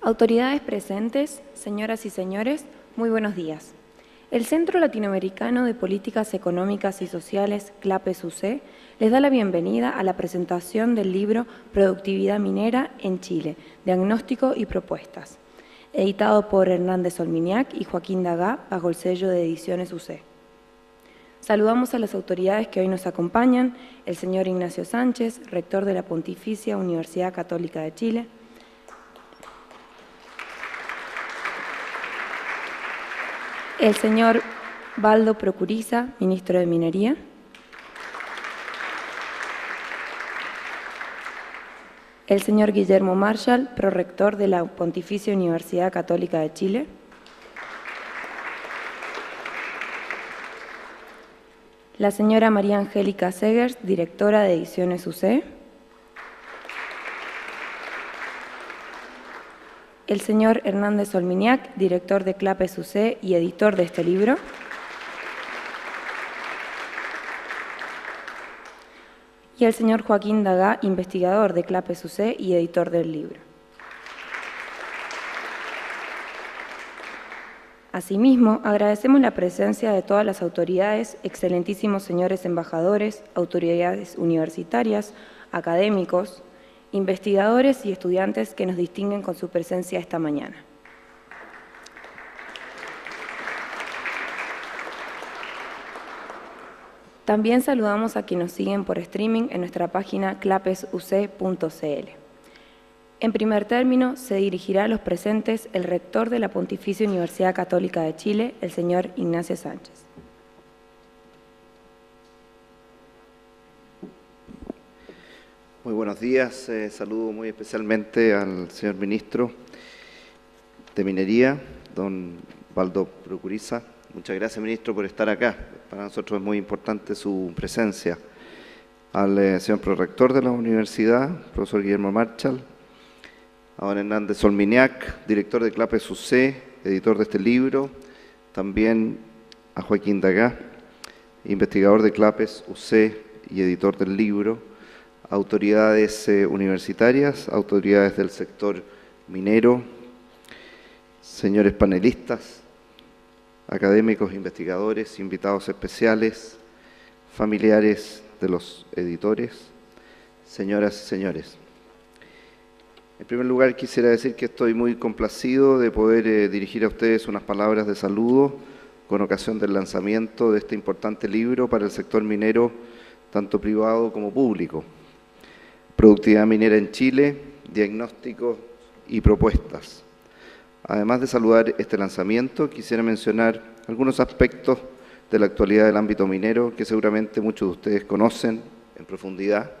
Autoridades presentes, señoras y señores, muy buenos días. El Centro Latinoamericano de Políticas Económicas y Sociales, CLAPES-UC, les da la bienvenida a la presentación del libro Productividad Minera en Chile, Diagnóstico y Propuestas, editado por Hernández Olminiac y Joaquín Dagá bajo el sello de Ediciones UC. Saludamos a las autoridades que hoy nos acompañan, el señor Ignacio Sánchez, rector de la Pontificia Universidad Católica de Chile, el señor Baldo Procuriza, ministro de Minería, el señor Guillermo Marshall, prorector de la Pontificia Universidad Católica de Chile, la señora María Angélica Segers, directora de Ediciones UC, el señor Hernández Olminiac, director de CLAPES-UC y editor de este libro, y el señor Joaquín Dagá, investigador de CLAPES-UC y editor del libro. Asimismo, agradecemos la presencia de todas las autoridades, excelentísimos señores embajadores, autoridades universitarias, académicos, investigadores y estudiantes que nos distinguen con su presencia esta mañana. También saludamos a quienes nos siguen por streaming en nuestra página clapesuc.cl. En primer término, se dirigirá a los presentes el rector de la Pontificia Universidad Católica de Chile, el señor Ignacio Sánchez. Muy buenos días, saludo muy especialmente al señor ministro de Minería, don Baldo Procuriza. Muchas gracias, ministro, por estar acá. Para nosotros es muy importante su presencia. Al señor prorector de la universidad, profesor Guillermo Marshall, a don Hernández Olminiac, director de CLAPES-UC, editor de este libro, también a Joaquín Dagá, investigador de CLAPES-UC y editor del libro, autoridades universitarias, autoridades del sector minero, señores panelistas, académicos, investigadores, invitados especiales, familiares de los editores, señoras y señores. En primer lugar, quisiera decir que estoy muy complacido de poder dirigir a ustedes unas palabras de saludo con ocasión del lanzamiento de este importante libro para el sector minero, tanto privado como público. Productividad minera en Chile, diagnósticos y propuestas. Además de saludar este lanzamiento, quisiera mencionar algunos aspectos de la actualidad del ámbito minero que seguramente muchos de ustedes conocen en profundidad,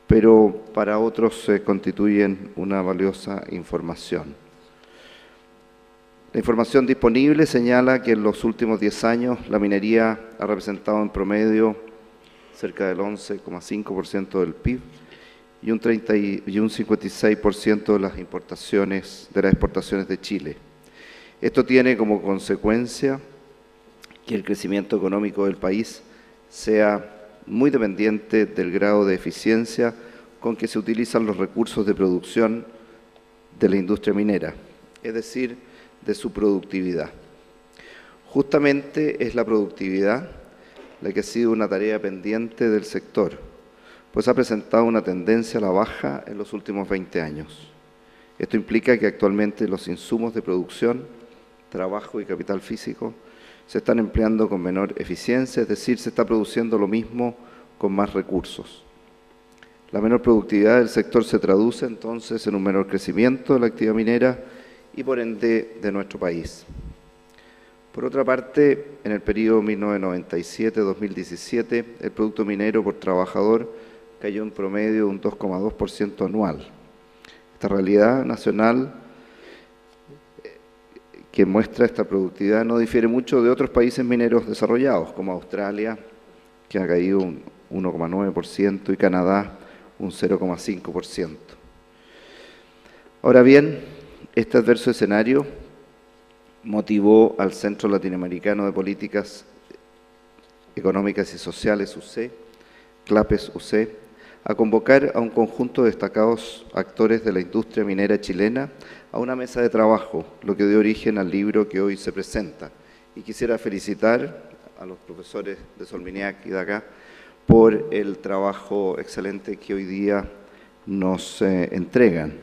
pero para otros constituyen una valiosa información. La información disponible señala que en los últimos 10 años la minería ha representado en promedio cerca del 11,5% del PIB, y un 56% de las exportaciones de Chile. Esto tiene como consecuencia que el crecimiento económico del país sea muy dependiente del grado de eficiencia con que se utilizan los recursos de producción de la industria minera, es decir, de su productividad. Justamente es la productividad la que ha sido una tarea pendiente del sector, pues ha presentado una tendencia a la baja en los últimos 20 años. Esto implica que actualmente los insumos de producción, trabajo y capital físico se están empleando con menor eficiencia, es decir, se está produciendo lo mismo con más recursos. La menor productividad del sector se traduce entonces en un menor crecimiento de la actividad minera y por ende de nuestro país. Por otra parte, en el periodo 1997-2017, el producto minero por trabajador cayó en promedio un 2,2% anual. Esta realidad nacional que muestra esta productividad no difiere mucho de otros países mineros desarrollados, como Australia, que ha caído un 1,9%, y Canadá un 0,5%. Ahora bien, este adverso escenario motivó al Centro Latinoamericano de Políticas Económicas y Sociales, UC, CLAPES-UC, a convocar a un conjunto de destacados actores de la industria minera chilena a una mesa de trabajo, lo que dio origen al libro que hoy se presenta. Y quisiera felicitar a los profesores de Solminiac y de acá por el trabajo excelente que hoy día nos entregan.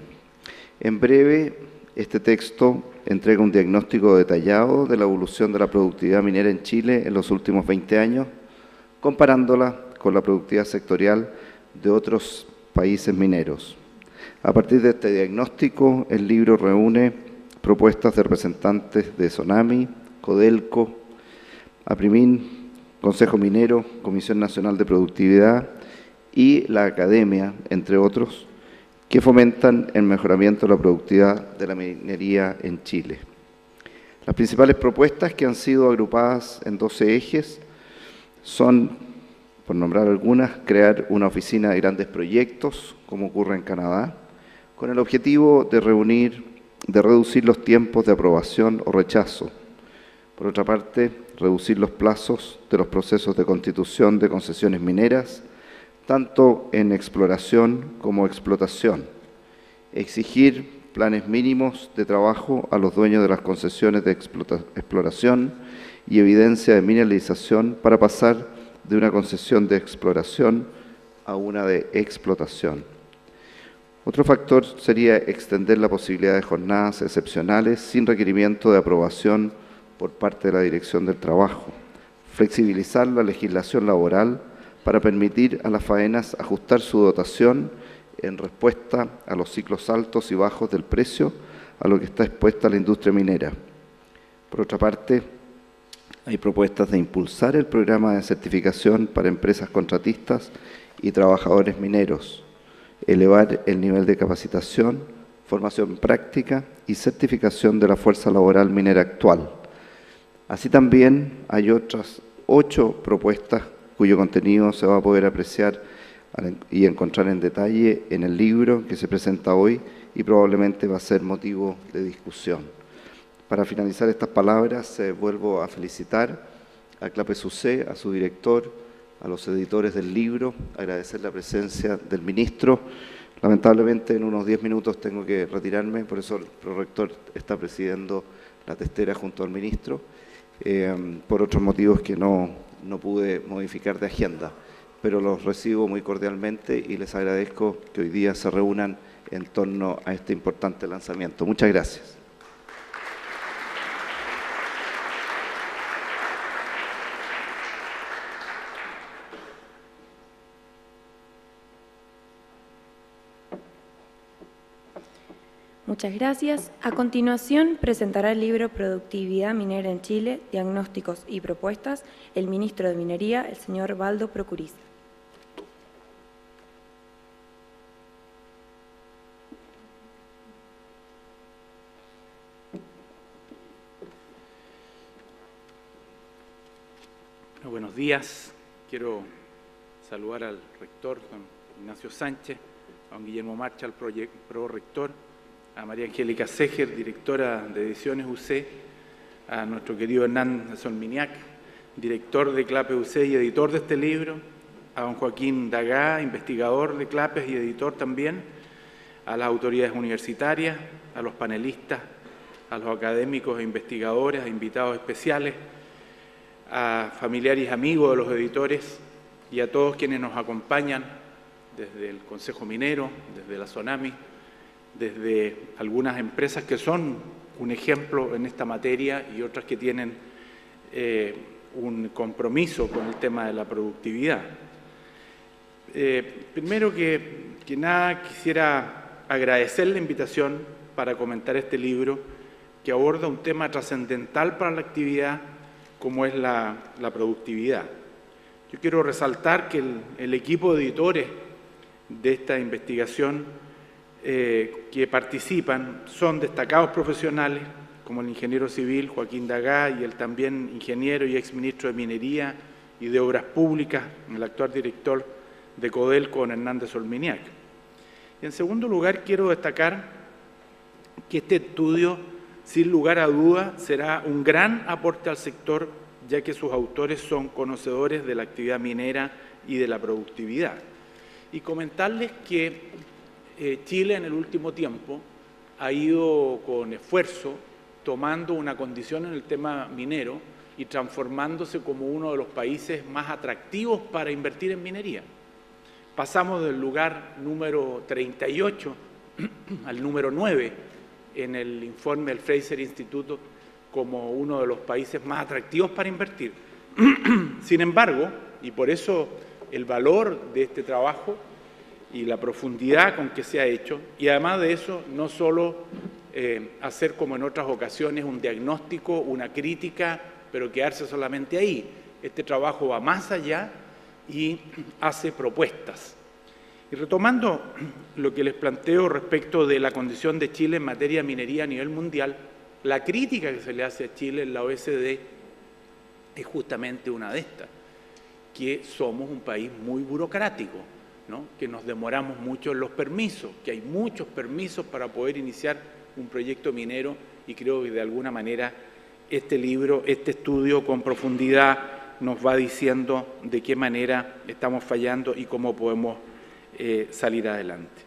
En breve, este texto entrega un diagnóstico detallado de la evolución de la productividad minera en Chile en los últimos 20 años, comparándola con la productividad sectorial de otros países mineros. A partir de este diagnóstico, el libro reúne propuestas de representantes de SONAMI, Codelco, APRIMIN, Consejo Minero, Comisión Nacional de Productividad y la Academia, entre otros, que fomentan el mejoramiento de la productividad de la minería en Chile. Las principales propuestas, que han sido agrupadas en 12 ejes, son, por nombrar algunas, crear una oficina de grandes proyectos, como ocurre en Canadá, con el objetivo de reducir los tiempos de aprobación o rechazo. Por otra parte, reducir los plazos de los procesos de constitución de concesiones mineras, tanto en exploración como explotación. Exigir planes mínimos de trabajo a los dueños de las concesiones de exploración y evidencia de mineralización para pasar de una concesión de exploración a una de explotación. Otro factor sería extender la posibilidad de jornadas excepcionales sin requerimiento de aprobación por parte de la Dirección del Trabajo, flexibilizar la legislación laboral para permitir a las faenas ajustar su dotación en respuesta a los ciclos altos y bajos del precio a lo que está expuesta la industria minera. Por otra parte, hay propuestas de impulsar el programa de certificación para empresas contratistas y trabajadores mineros, elevar el nivel de capacitación, formación práctica y certificación de la fuerza laboral minera actual. Así también hay otras 8 propuestas cuyo contenido se va a poder apreciar y encontrar en detalle en el libro que se presenta hoy y probablemente va a ser motivo de discusión. Para finalizar estas palabras, vuelvo a felicitar a Clapes UC, a su director, a los editores del libro, agradecer la presencia del ministro. Lamentablemente en unos 10 minutos tengo que retirarme, por eso el prorector está presidiendo la testera junto al ministro, por otros motivos que no pude modificar de agenda, pero los recibo muy cordialmente y les agradezco que hoy día se reúnan en torno a este importante lanzamiento. Muchas gracias. Muchas gracias. A continuación, presentará el libro Productividad minera en Chile, diagnósticos y propuestas, el ministro de Minería, el señor Baldo Procuriza. Buenos días. Quiero saludar al rector, don Ignacio Sánchez, a don Guillermo Marcha, al prorector, a María Angélica Seger, directora de Ediciones UC, a nuestro querido Hernán Solminiac, director de Clapes UC y editor de este libro, a don Joaquín Dagá, investigador de Clapes y editor también, a las autoridades universitarias, a los panelistas, a los académicos e investigadores, a invitados especiales, a familiares y amigos de los editores y a todos quienes nos acompañan desde el Consejo Minero, desde la SONAMI, desde algunas empresas que son un ejemplo en esta materia y otras que tienen un compromiso con el tema de la productividad. Primero que nada quisiera agradecer la invitación para comentar este libro que aborda un tema trascendental para la actividad como es la productividad. Yo quiero resaltar que el equipo de editores de esta investigación que participan son destacados profesionales como el ingeniero civil Joaquín Dagá y el también ingeniero y exministro de Minería y de Obras Públicas, el actual director de Codelco, don Hernández Solminiac. Y en segundo lugar, quiero destacar que este estudio, sin lugar a duda, será un gran aporte al sector, ya que sus autores son conocedores de la actividad minera y de la productividad. y comentarles que Chile en el último tiempo ha ido con esfuerzo tomando una condición en el tema minero y transformándose como uno de los países más atractivos para invertir en minería. Pasamos del lugar número 38 al número 9 en el informe del Fraser Instituto como uno de los países más atractivos para invertir. Sin embargo, y por eso el valor de este trabajo y la profundidad con que se ha hecho, y además de eso, no solo hacer como en otras ocasiones un diagnóstico, una crítica, pero quedarse solamente ahí. Este trabajo va más allá y hace propuestas. Y retomando lo que les planteo respecto de la condición de Chile en materia de minería a nivel mundial, la crítica que se le hace a Chile en la OECD es justamente una de estas, que somos un país muy burocrático, ¿no? Que nos demoramos mucho en los permisos, que hay muchos permisos para poder iniciar un proyecto minero, y creo que de alguna manera este libro, este estudio con profundidad nos va diciendo de qué manera estamos fallando y cómo podemos salir adelante.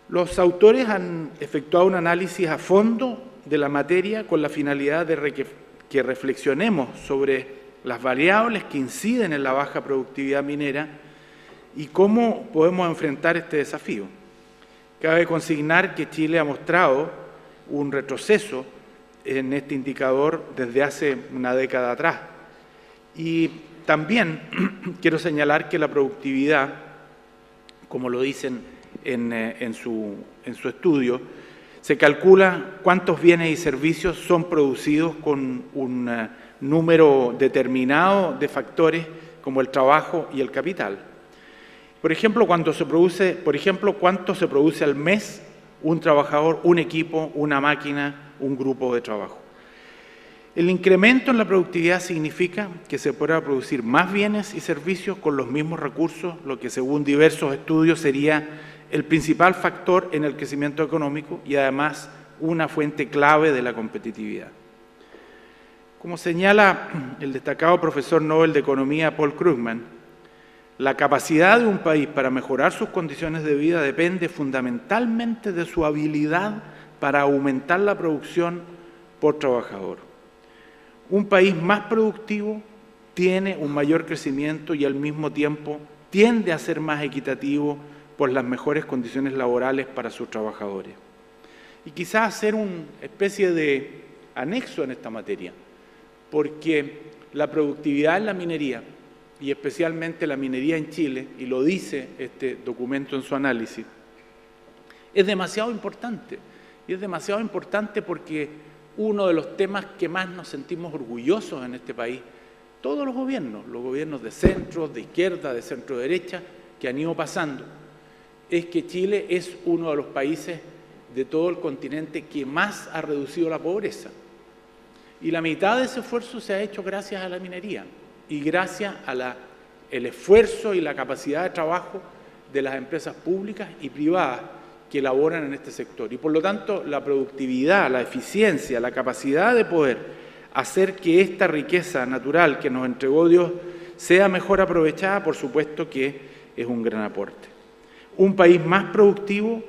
Los autores han efectuado un análisis a fondo de la materia con la finalidad de que reflexionemos sobre las variables que inciden en la baja productividad minera y cómo podemos enfrentar este desafío. Cabe consignar que Chile ha mostrado un retroceso en este indicador desde hace una década atrás. Y también quiero señalar que la productividad, como lo dicen en su estudio, se calcula cuántos bienes y servicios son producidos con un número determinado de factores como el trabajo y el capital. Por ejemplo, cuánto se produce al mes un trabajador, un equipo, una máquina, un grupo de trabajo. El incremento en la productividad significa que se podrá producir más bienes y servicios con los mismos recursos, lo que según diversos estudios sería el principal factor en el crecimiento económico y además una fuente clave de la competitividad. Como señala el destacado profesor Nobel de Economía Paul Krugman, la capacidad de un país para mejorar sus condiciones de vida depende fundamentalmente de su habilidad para aumentar la producción por trabajador. Un país más productivo tiene un mayor crecimiento y al mismo tiempo tiende a ser más equitativo por las mejores condiciones laborales para sus trabajadores. Y quizás hacer una especie de anexo en esta materia, porque la productividad en la minería, y especialmente la minería en Chile, y lo dice este documento en su análisis, es demasiado importante. Y es demasiado importante porque uno de los temas que más nos sentimos orgullosos en este país, todos los gobiernos de centro, de izquierda, de centro-derecha, que han ido pasando, es que Chile es uno de los países de todo el continente que más ha reducido la pobreza. Y la mitad de ese esfuerzo se ha hecho gracias a la minería y gracias al esfuerzo y la capacidad de trabajo de las empresas públicas y privadas que laboran en este sector. Y por lo tanto, la productividad, la eficiencia, la capacidad de poder hacer que esta riqueza natural que nos entregó Dios sea mejor aprovechada, por supuesto que es un gran aporte. Un país más productivo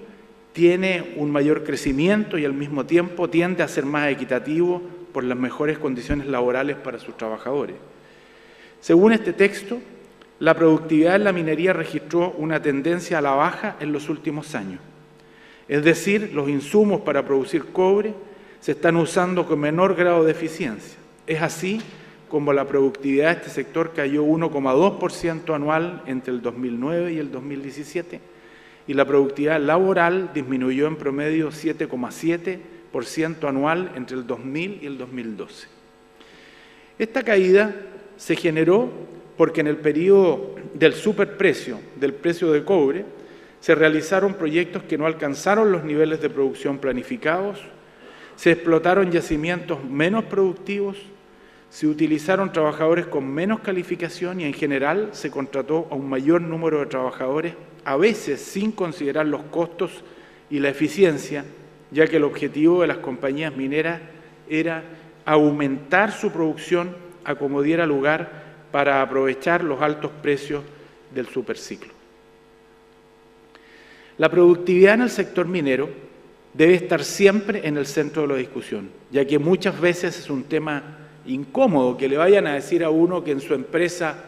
tiene un mayor crecimiento y al mismo tiempo tiende a ser más equitativo por las mejores condiciones laborales para sus trabajadores. Según este texto, la productividad en la minería registró una tendencia a la baja en los últimos años. Es decir, los insumos para producir cobre se están usando con menor grado de eficiencia. Es así como la productividad de este sector cayó 1,2% anual entre el 2009 y el 2017 y la productividad laboral disminuyó en promedio 7,7% anual entre el 2000 y el 2012. Esta caída se generó porque en el periodo del superprecio, del precio del cobre, se realizaron proyectos que no alcanzaron los niveles de producción planificados, se explotaron yacimientos menos productivos, se utilizaron trabajadores con menos calificación y en general se contrató a un mayor número de trabajadores, a veces sin considerar los costos y la eficiencia, ya que el objetivo de las compañías mineras era aumentar su producción a como diera lugar para aprovechar los altos precios del superciclo. La productividad en el sector minero debe estar siempre en el centro de la discusión, ya que muchas veces es un tema incómodo que le vayan a decir a uno que en su empresa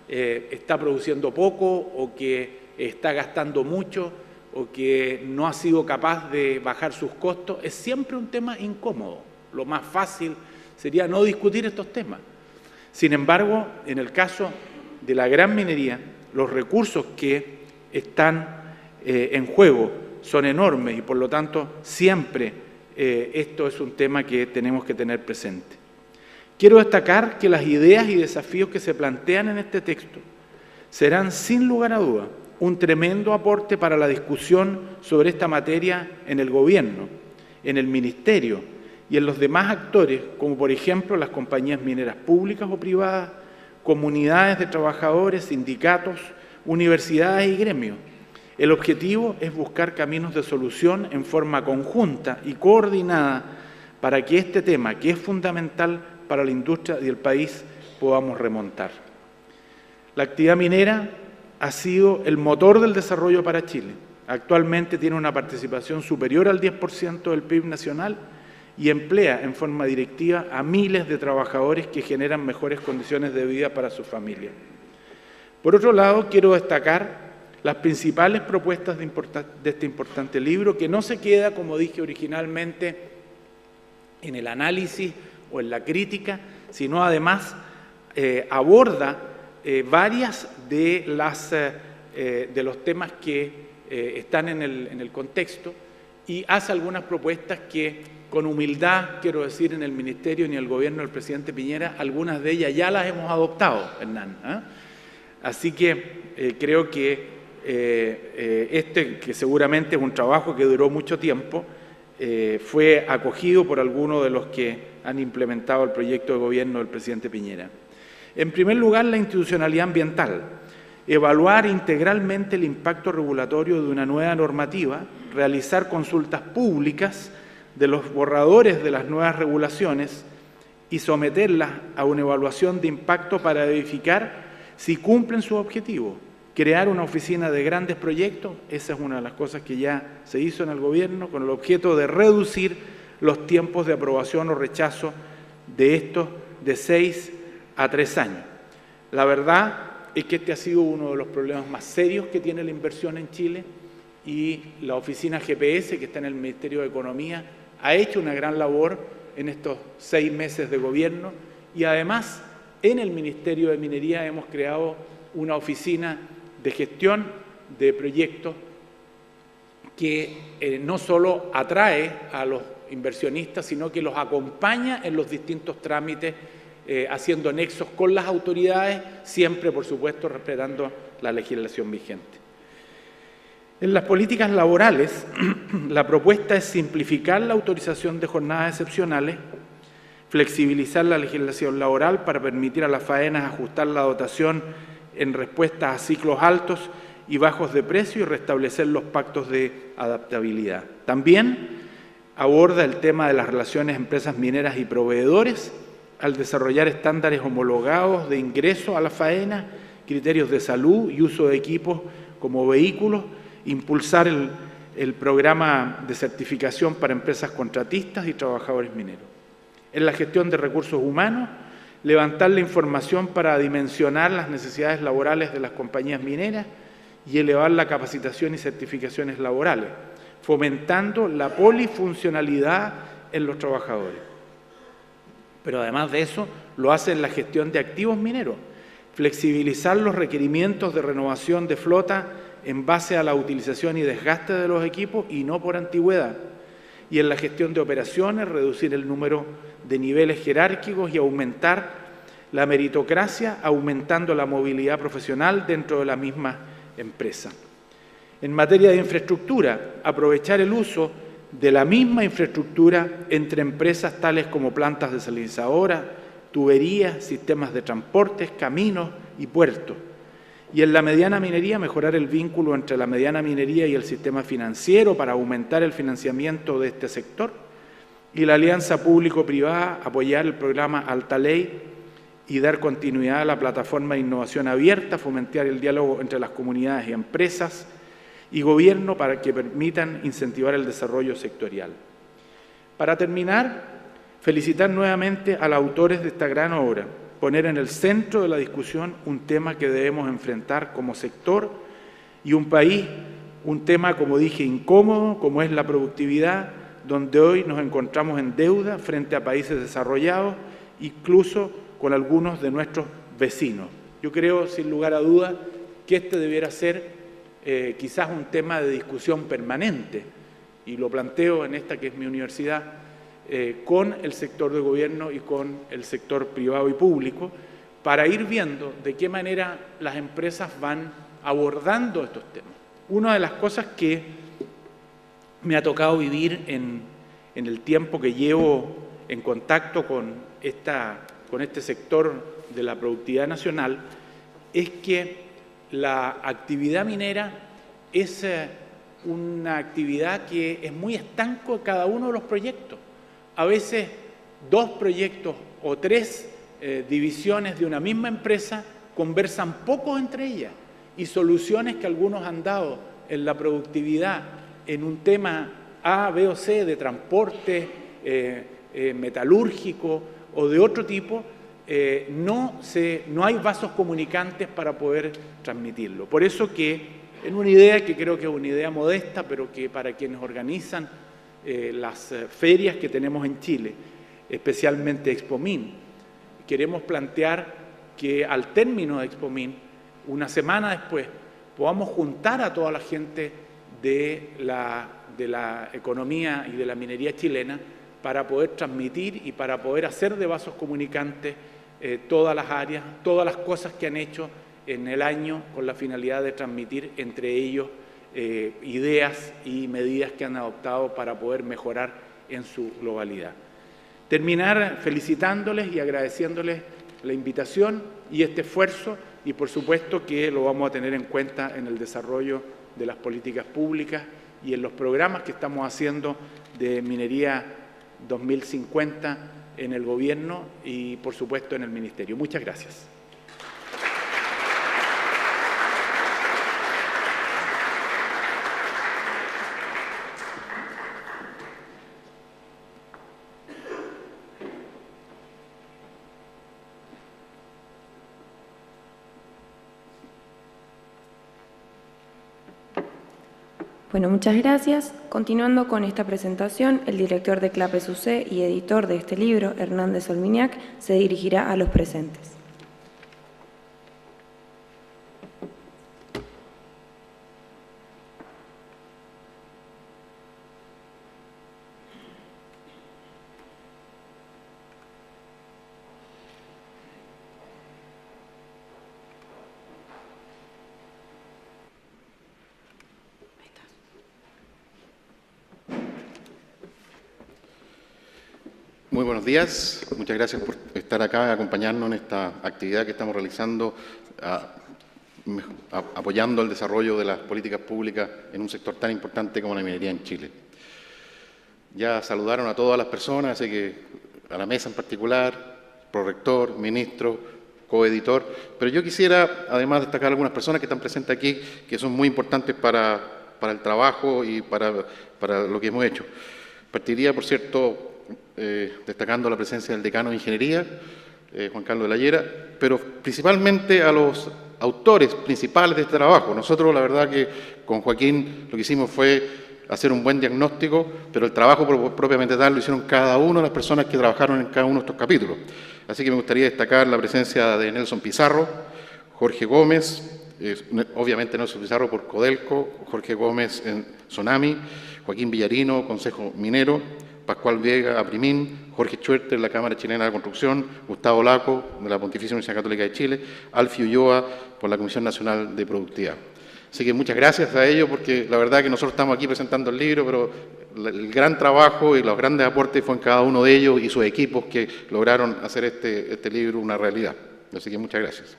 está produciendo poco o que está gastando mucho o que no ha sido capaz de bajar sus costos. Es siempre un tema incómodo. Lo más fácil sería no discutir estos temas. Sin embargo, en el caso de la gran minería, los recursos que están en juego son enormes y por lo tanto siempre esto es un tema que tenemos que tener presente. Quiero destacar que las ideas y desafíos que se plantean en este texto serán sin lugar a duda un tremendo aporte para la discusión sobre esta materia en el gobierno, en el ministerio y en los demás actores, como por ejemplo las compañías mineras públicas o privadas, comunidades de trabajadores, sindicatos, universidades y gremios. El objetivo es buscar caminos de solución en forma conjunta y coordinada para que este tema, que es fundamental para la industria y el país, podamos remontar. La actividad minera ha sido el motor del desarrollo para Chile. Actualmente tiene una participación superior al 10% del PIB nacional y emplea en forma directiva a miles de trabajadores que generan mejores condiciones de vida para sus familias. Por otro lado, quiero destacar las principales propuestas de este importante libro, que no se queda, como dije originalmente, en el análisis o en la crítica, sino además aborda varias de los temas que están en el contexto y hace algunas propuestas que con humildad, quiero decir, en el Ministerio y en el Gobierno del presidente Piñera, algunas de ellas ya las hemos adoptado, Hernán. Así que creo que que seguramente es un trabajo que duró mucho tiempo, fue acogido por algunos de los que han implementado el proyecto de gobierno del presidente Piñera. En primer lugar, la institucionalidad ambiental. Evaluar integralmente el impacto regulatorio de una nueva normativa, realizar consultas públicas de los borradores de las nuevas regulaciones y someterlas a una evaluación de impacto para verificar si cumplen sus objetivos. Crear una oficina de grandes proyectos, esa es una de las cosas que ya se hizo en el gobierno, con el objeto de reducir los tiempos de aprobación o rechazo de estos de 6 a 3 años. La verdad es que este ha sido uno de los problemas más serios que tiene la inversión en Chile y la oficina GPS, que está en el Ministerio de Economía, ha hecho una gran labor en estos 6 meses de gobierno y además en el Ministerio de Minería hemos creado una oficina de gestión de proyectos que no solo atrae a los inversionistas, sino que los acompaña en los distintos trámites, haciendo nexos con las autoridades, siempre, por supuesto, respetando la legislación vigente. En las políticas laborales, la propuesta es simplificar la autorización de jornadas excepcionales, flexibilizar la legislación laboral para permitir a las faenas ajustar la dotación en respuesta a ciclos altos y bajos de precio y restablecer los pactos de adaptabilidad. También aborda el tema de las relaciones empresas mineras y proveedores al desarrollar estándares homologados de ingreso a la faena, criterios de salud y uso de equipos como vehículos, impulsar el programa de certificación para empresas contratistas y trabajadores mineros. En la gestión de recursos humanos, levantar la información para dimensionar las necesidades laborales de las compañías mineras y elevar la capacitación y certificaciones laborales, fomentando la polifuncionalidad en los trabajadores. Pero además de eso, lo hace en la gestión de activos mineros, flexibilizar los requerimientos de renovación de flota en base a la utilización y desgaste de los equipos y no por antigüedad. Y en la gestión de operaciones, reducir el número de niveles jerárquicos y aumentar la meritocracia, aumentando la movilidad profesional dentro de la misma empresa. En materia de infraestructura, aprovechar el uso de la misma infraestructura entre empresas tales como plantas desalinizadoras, tuberías, sistemas de transportes, caminos y puertos. Y en la mediana minería, mejorar el vínculo entre la mediana minería y el sistema financiero para aumentar el financiamiento de este sector. Y la alianza público-privada, apoyar el programa Alta Ley y dar continuidad a la plataforma de innovación abierta, fomentar el diálogo entre las comunidades y empresas y gobierno para que permitan incentivar el desarrollo sectorial. Para terminar, felicitar nuevamente a los autores de esta gran obra, poner en el centro de la discusión un tema que debemos enfrentar como sector y un país, un tema, como dije, incómodo, como es la productividad, donde hoy nos encontramos en deuda frente a países desarrollados, incluso con algunos de nuestros vecinos. Yo creo, sin lugar a dudas, que este debiera ser quizás un tema de discusión permanente, y lo planteo en esta que es mi universidad, con el sector de gobierno y con el sector privado y público, para ir viendo de qué manera las empresas van abordando estos temas. Una de las cosas que me ha tocado vivir en el tiempo que llevo en contacto con este sector de la productividad nacional es que la actividad minera es una actividad que es muy estanco en cada uno de los proyectos. A veces 2 proyectos o 3 divisiones de una misma empresa conversan poco entre ellas, y soluciones que algunos han dado en la productividad en un tema A, B o C de transporte metalúrgico o de otro tipo, no hay vasos comunicantes para poder transmitirlo. Por eso que en una idea que creo que es una idea modesta, pero que para quienes organizan las ferias que tenemos en Chile, especialmente Expomin, queremos plantear que al término de Expomin, una semana después, podamos juntar a toda la gente de la economía y de la minería chilena para poder transmitir y para poder hacer de vasos comunicantes todas las áreas, todas las cosas que han hecho en el año con la finalidad de transmitir entre ellos ideas y medidas que han adoptado para poder mejorar en su globalidad. Terminar felicitándoles y agradeciéndoles la invitación y este esfuerzo, y por supuesto que lo vamos a tener en cuenta en el desarrollo de las políticas públicas y en los programas que estamos haciendo de Minería 2050 en el Gobierno y por supuesto en el Ministerio. Muchas gracias. Bueno, muchas gracias. Continuando con esta presentación, el director de CLAPES UC y editor de este libro, Hernández Olminiac, se dirigirá a los presentes. Muy buenos días, muchas gracias por estar acá y acompañarnos en esta actividad que estamos realizando, apoyando el desarrollo de las políticas públicas en un sector tan importante como la minería en Chile. Ya saludaron a todas las personas, así que a la mesa en particular, prorector, ministro, coeditor, pero yo quisiera además destacar algunas personas que están presentes aquí, que son muy importantes para el trabajo y para lo que hemos hecho. Partiría, por cierto, destacando la presencia del decano de Ingeniería, Juan Carlos de la Llera, pero principalmente a los autores principales de este trabajo. Nosotros, la verdad que con Joaquín lo que hicimos fue hacer un buen diagnóstico, pero el trabajo propiamente tal lo hicieron cada una de las personas que trabajaron en cada uno de estos capítulos. Así que me gustaría destacar la presencia de Nelson Pizarro, Jorge Gómez, obviamente Nelson Pizarro por Codelco, Jorge Gómez en Sonami, Joaquín Villarino, Consejo Minero, Pascual Vega, APRIMIN, Jorge Schwerter, la Cámara Chilena de la Construcción, Gustavo Laco, de la Pontificia Universidad Católica de Chile, Alfio Ulloa, por la Comisión Nacional de Productividad. Así que muchas gracias a ellos, porque la verdad que nosotros estamos aquí presentando el libro, pero el gran trabajo y los grandes aportes fue en cada uno de ellos y sus equipos que lograron hacer este libro una realidad. Así que muchas gracias.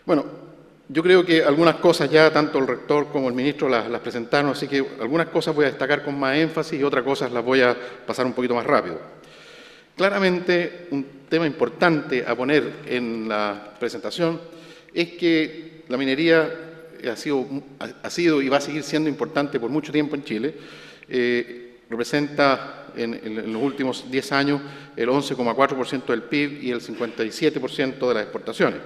Bueno, yo creo que algunas cosas ya tanto el rector como el ministro las presentaron, así que algunas cosas voy a destacar con más énfasis y otras cosas las voy a pasar un poquito más rápido. Claramente, un tema importante a poner en la presentación es que la minería ha sido y va a seguir siendo importante por mucho tiempo en Chile. Representa en los últimos 10 años el 11,4% del PIB y el 57% de las exportaciones.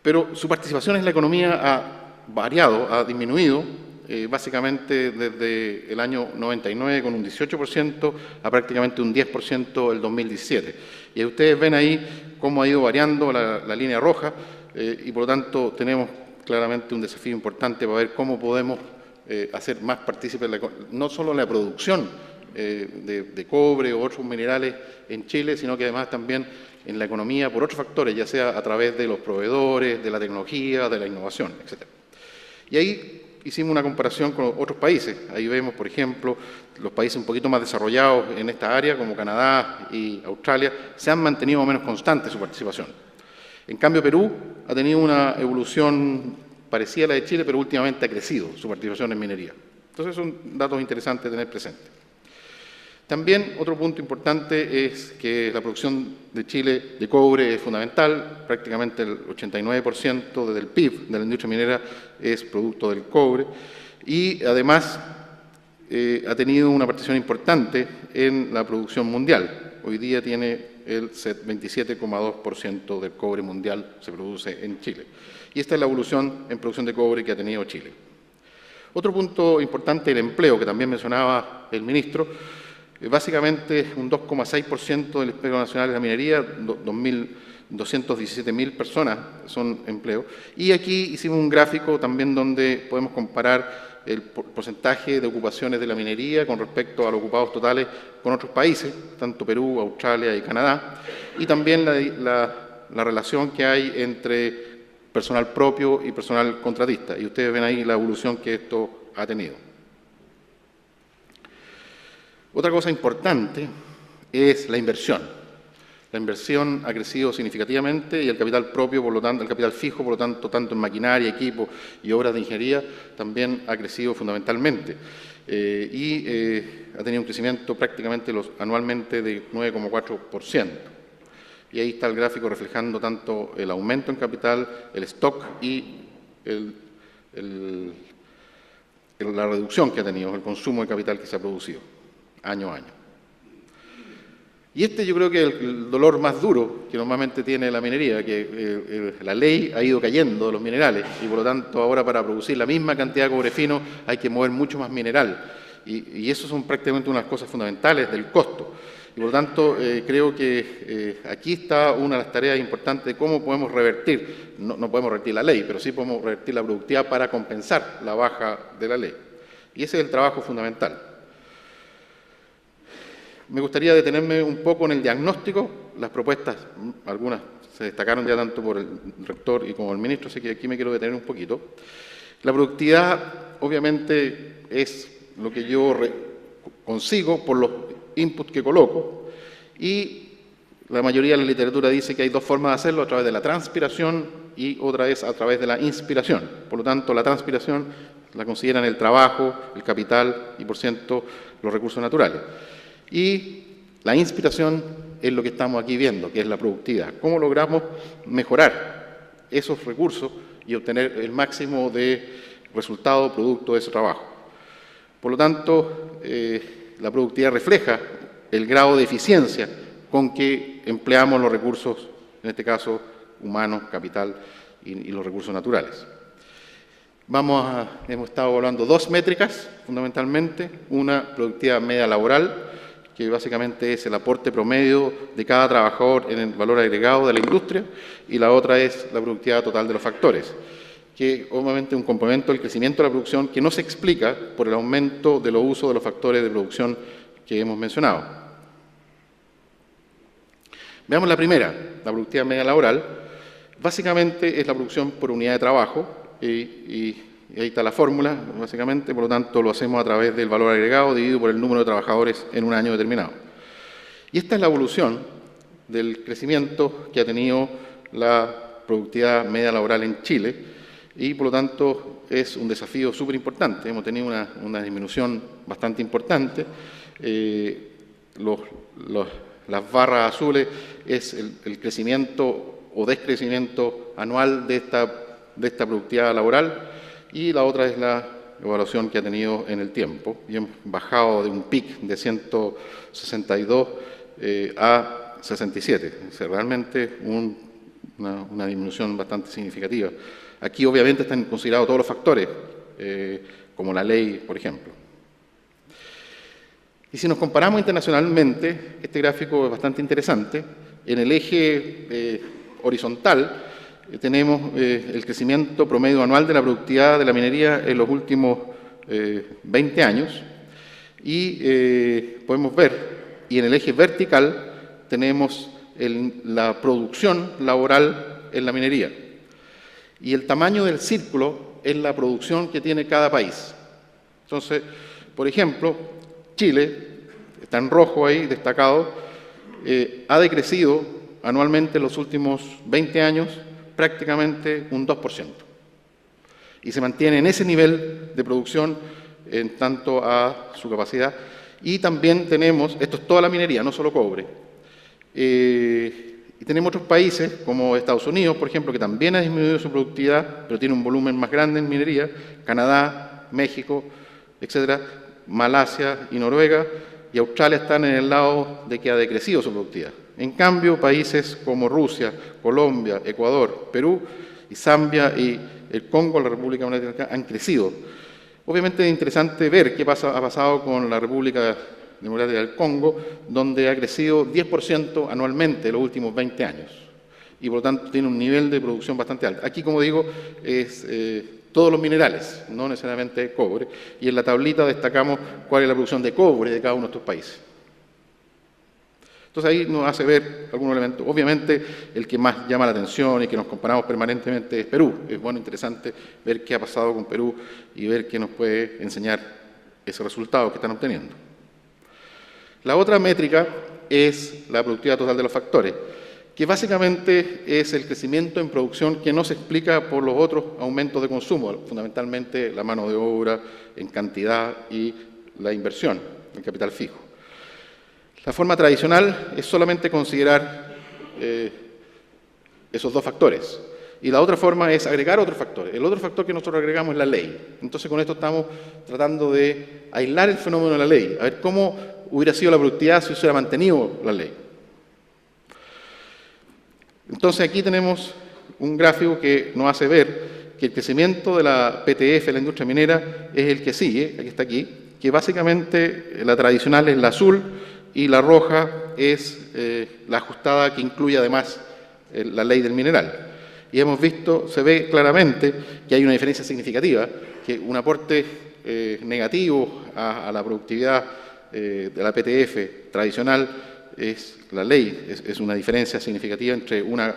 Pero su participación en la economía ha variado, ha disminuido, básicamente desde el año 99 con un 18% a prácticamente un 10% el 2017. Y ustedes ven ahí cómo ha ido variando la línea roja y por lo tanto tenemos claramente un desafío importante para ver cómo podemos hacer más partícipes no solo la producción de cobre o otros minerales en Chile, sino que además también en la economía por otros factores, ya sea a través de los proveedores, de la tecnología, de la innovación, etc. Y ahí hicimos una comparación con otros países. Ahí vemos, por ejemplo, los países un poquito más desarrollados en esta área, como Canadá y Australia, se han mantenido más o menos constante su participación. En cambio, Perú ha tenido una evolución parecida a la de Chile, pero últimamente ha crecido su participación en minería. Entonces, son datos interesantes de tener presentes. También otro punto importante es que la producción de Chile de cobre es fundamental, prácticamente el 89% del PIB de la industria minera es producto del cobre y además ha tenido una participación importante en la producción mundial. Hoy día tiene el 27,2% del cobre mundial se produce en Chile. Y esta es la evolución en producción de cobre que ha tenido Chile. Otro punto importante, el empleo, que también mencionaba el ministro. Básicamente un 2,6% del empleo nacional de la minería, 217.000 personas son empleo. Y aquí hicimos un gráfico también donde podemos comparar el porcentaje de ocupaciones de la minería con respecto a los ocupados totales con otros países, tanto Perú, Australia y Canadá, y también la relación que hay entre personal propio y personal contratista. Y ustedes ven ahí la evolución que esto ha tenido. Otra cosa importante es la inversión. La inversión ha crecido significativamente y el capital propio, por lo tanto, el capital fijo, por lo tanto, tanto en maquinaria, equipo y obras de ingeniería, también ha crecido fundamentalmente. Ha tenido un crecimiento prácticamente anualmente de 9,4%. Y ahí está el gráfico reflejando tanto el aumento en capital, el stock y la reducción que ha tenido, el consumo de capital que se ha producido año a año. Y yo creo que el dolor más duro que normalmente tiene la minería, que la ley ha ido cayendo de los minerales y por lo tanto ahora para producir la misma cantidad de cobre fino hay que mover mucho más mineral. Y eso son prácticamente unas cosas fundamentales del costo. Y por lo tanto creo que aquí está una de las tareas importantes de cómo podemos revertir, no podemos revertir la ley, pero sí podemos revertir la productividad para compensar la baja de la ley. Y ese es el trabajo fundamental. Me gustaría detenerme un poco en el diagnóstico. Las propuestas, algunas se destacaron ya tanto por el rector y como el ministro, así que aquí me quiero detener un poquito. La productividad, obviamente, es lo que yo consigo por los inputs que coloco y la mayoría de la literatura dice que hay dos formas de hacerlo, a través de la transpiración y otra es a través de la inspiración. Por lo tanto, la transpiración la consideran el trabajo, el capital y, por ciento, los recursos naturales. Y la inspiración es lo que estamos aquí viendo, que es la productividad. ¿Cómo logramos mejorar esos recursos y obtener el máximo de resultado producto de ese trabajo? Por lo tanto, la productividad refleja el grado de eficiencia con que empleamos los recursos, en este caso humanos, capital y los recursos naturales. Hemos estado evaluando dos métricas fundamentalmente, una productividad media laboral, que básicamente es el aporte promedio de cada trabajador en el valor agregado de la industria, y la otra es la productividad total de los factores, que obviamente es un complemento del crecimiento de la producción que no se explica por el aumento de los usos de los factores de producción que hemos mencionado. Veamos la primera, la productividad media laboral. Básicamente es la producción por unidad de trabajo y ahí está la fórmula, básicamente, por lo tanto lo hacemos a través del valor agregado dividido por el número de trabajadores en un año determinado. Y esta es la evolución del crecimiento que ha tenido la productividad media laboral en Chile y por lo tanto es un desafío súper importante. Hemos tenido una disminución bastante importante. Las barras azules es el crecimiento o descrecimiento anual de esta productividad laboral. y la otra es la evaluación que ha tenido en el tiempo, y hemos bajado de un pic de 162 a 67, o sea, realmente una disminución bastante significativa. Aquí obviamente están considerados todos los factores, como la ley, por ejemplo. Y si nos comparamos internacionalmente, este gráfico es bastante interesante. En el eje horizontal tenemos el crecimiento promedio anual de la productividad de la minería en los últimos 20 años, y podemos ver, y en el eje vertical tenemos la producción laboral en la minería. Y el tamaño del círculo es la producción que tiene cada país. Entonces, por ejemplo, Chile, está en rojo ahí, destacado, ha decrecido anualmente en los últimos 20 años prácticamente un 2%. Y se mantiene en ese nivel de producción en tanto a su capacidad. Y también tenemos, esto es toda la minería, no solo cobre. Y tenemos otros países, como Estados Unidos, por ejemplo, que también ha disminuido su productividad, pero tiene un volumen más grande en minería, Canadá, México, etcétera, Malasia y Noruega, y Australia están en el lado de que ha decrecido su productividad. En cambio, países como Rusia, Colombia, Ecuador, Perú y Zambia y el Congo, la República Democrática, han crecido. Obviamente es interesante ver qué ha pasado con la República Democrática del Congo, donde ha crecido 10% anualmente en los últimos 20 años. Y por lo tanto tiene un nivel de producción bastante alto. Aquí, como digo, es todos los minerales, no necesariamente cobre. Y en la tablita destacamos cuál es la producción de cobre de cada uno de estos países. Entonces ahí nos hace ver algunos elementos. Obviamente el que más llama la atención y que nos comparamos permanentemente es Perú. Es bueno, interesante ver qué ha pasado con Perú y ver qué nos puede enseñar ese resultado que están obteniendo. La otra métrica es la productividad total de los factores, que básicamente es el crecimiento en producción que no se explica por los otros aumentos de consumo, fundamentalmente la mano de obra en cantidad y la inversión en capital fijo. La forma tradicional es solamente considerar esos dos factores, y la otra forma es agregar otros factores. El otro factor que nosotros agregamos es la ley. Entonces con esto estamos tratando de aislar el fenómeno de la ley, a ver cómo hubiera sido la productividad si se hubiera mantenido la ley. Entonces aquí tenemos un gráfico que nos hace ver que el crecimiento de la PTF, la industria minera, es el que sigue, aquí está aquí, que básicamente la tradicional es la azul y la roja es la ajustada, que incluye además la ley del mineral. Y hemos visto, se ve claramente que hay una diferencia significativa, que un aporte negativo a la productividad de la PTF tradicional es la ley, es una diferencia significativa entre una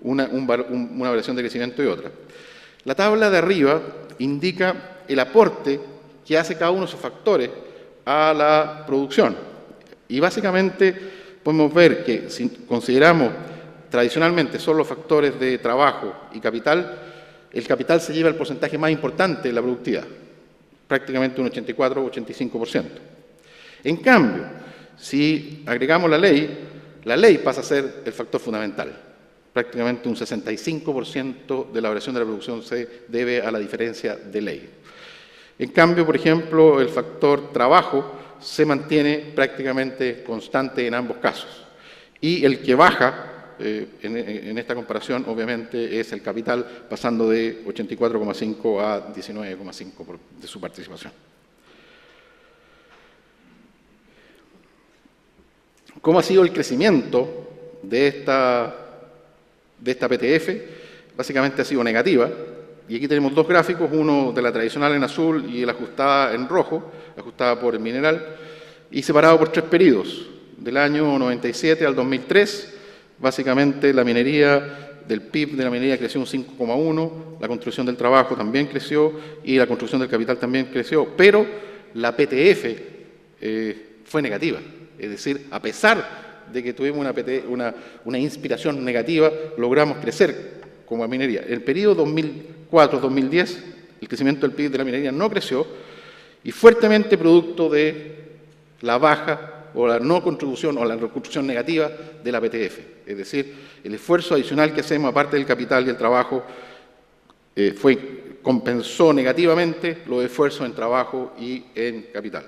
variación de crecimiento y otra. La tabla de arriba indica el aporte que hace cada uno de esos factores a la producción. Y básicamente podemos ver que si consideramos tradicionalmente solo los factores de trabajo y capital, el capital se lleva el porcentaje más importante de la productividad, prácticamente un 84 o 85%. En cambio, si agregamos la ley pasa a ser el factor fundamental. Prácticamente un 65% de la variación de la producción se debe a la diferencia de ley. En cambio, por ejemplo, el factor trabajo se mantiene prácticamente constante en ambos casos. Y el que baja en esta comparación, obviamente, es el capital, pasando de 84,5 a 19,5 de su participación. ¿Cómo ha sido el crecimiento de esta PTF? Básicamente ha sido negativa. Y aquí tenemos dos gráficos, uno de la tradicional en azul y la ajustada en rojo, ajustada por el mineral, y separado por 3 periodos, del año 97 al 2003. Básicamente la minería, del PIB de la minería creció un 5,1, la construcción del trabajo también creció y la construcción del capital también creció, pero la PTF fue negativa. Es decir, a pesar de que tuvimos una inspiración negativa, logramos crecer como minería. En el periodo 2004-2010, el crecimiento del PIB de la minería no creció, y fuertemente producto de la baja o la no contribución o la reconstrucción negativa de la PTF. Es decir, el esfuerzo adicional que hacemos, aparte del capital y el trabajo, fue compensó negativamente los esfuerzos en trabajo y en capital.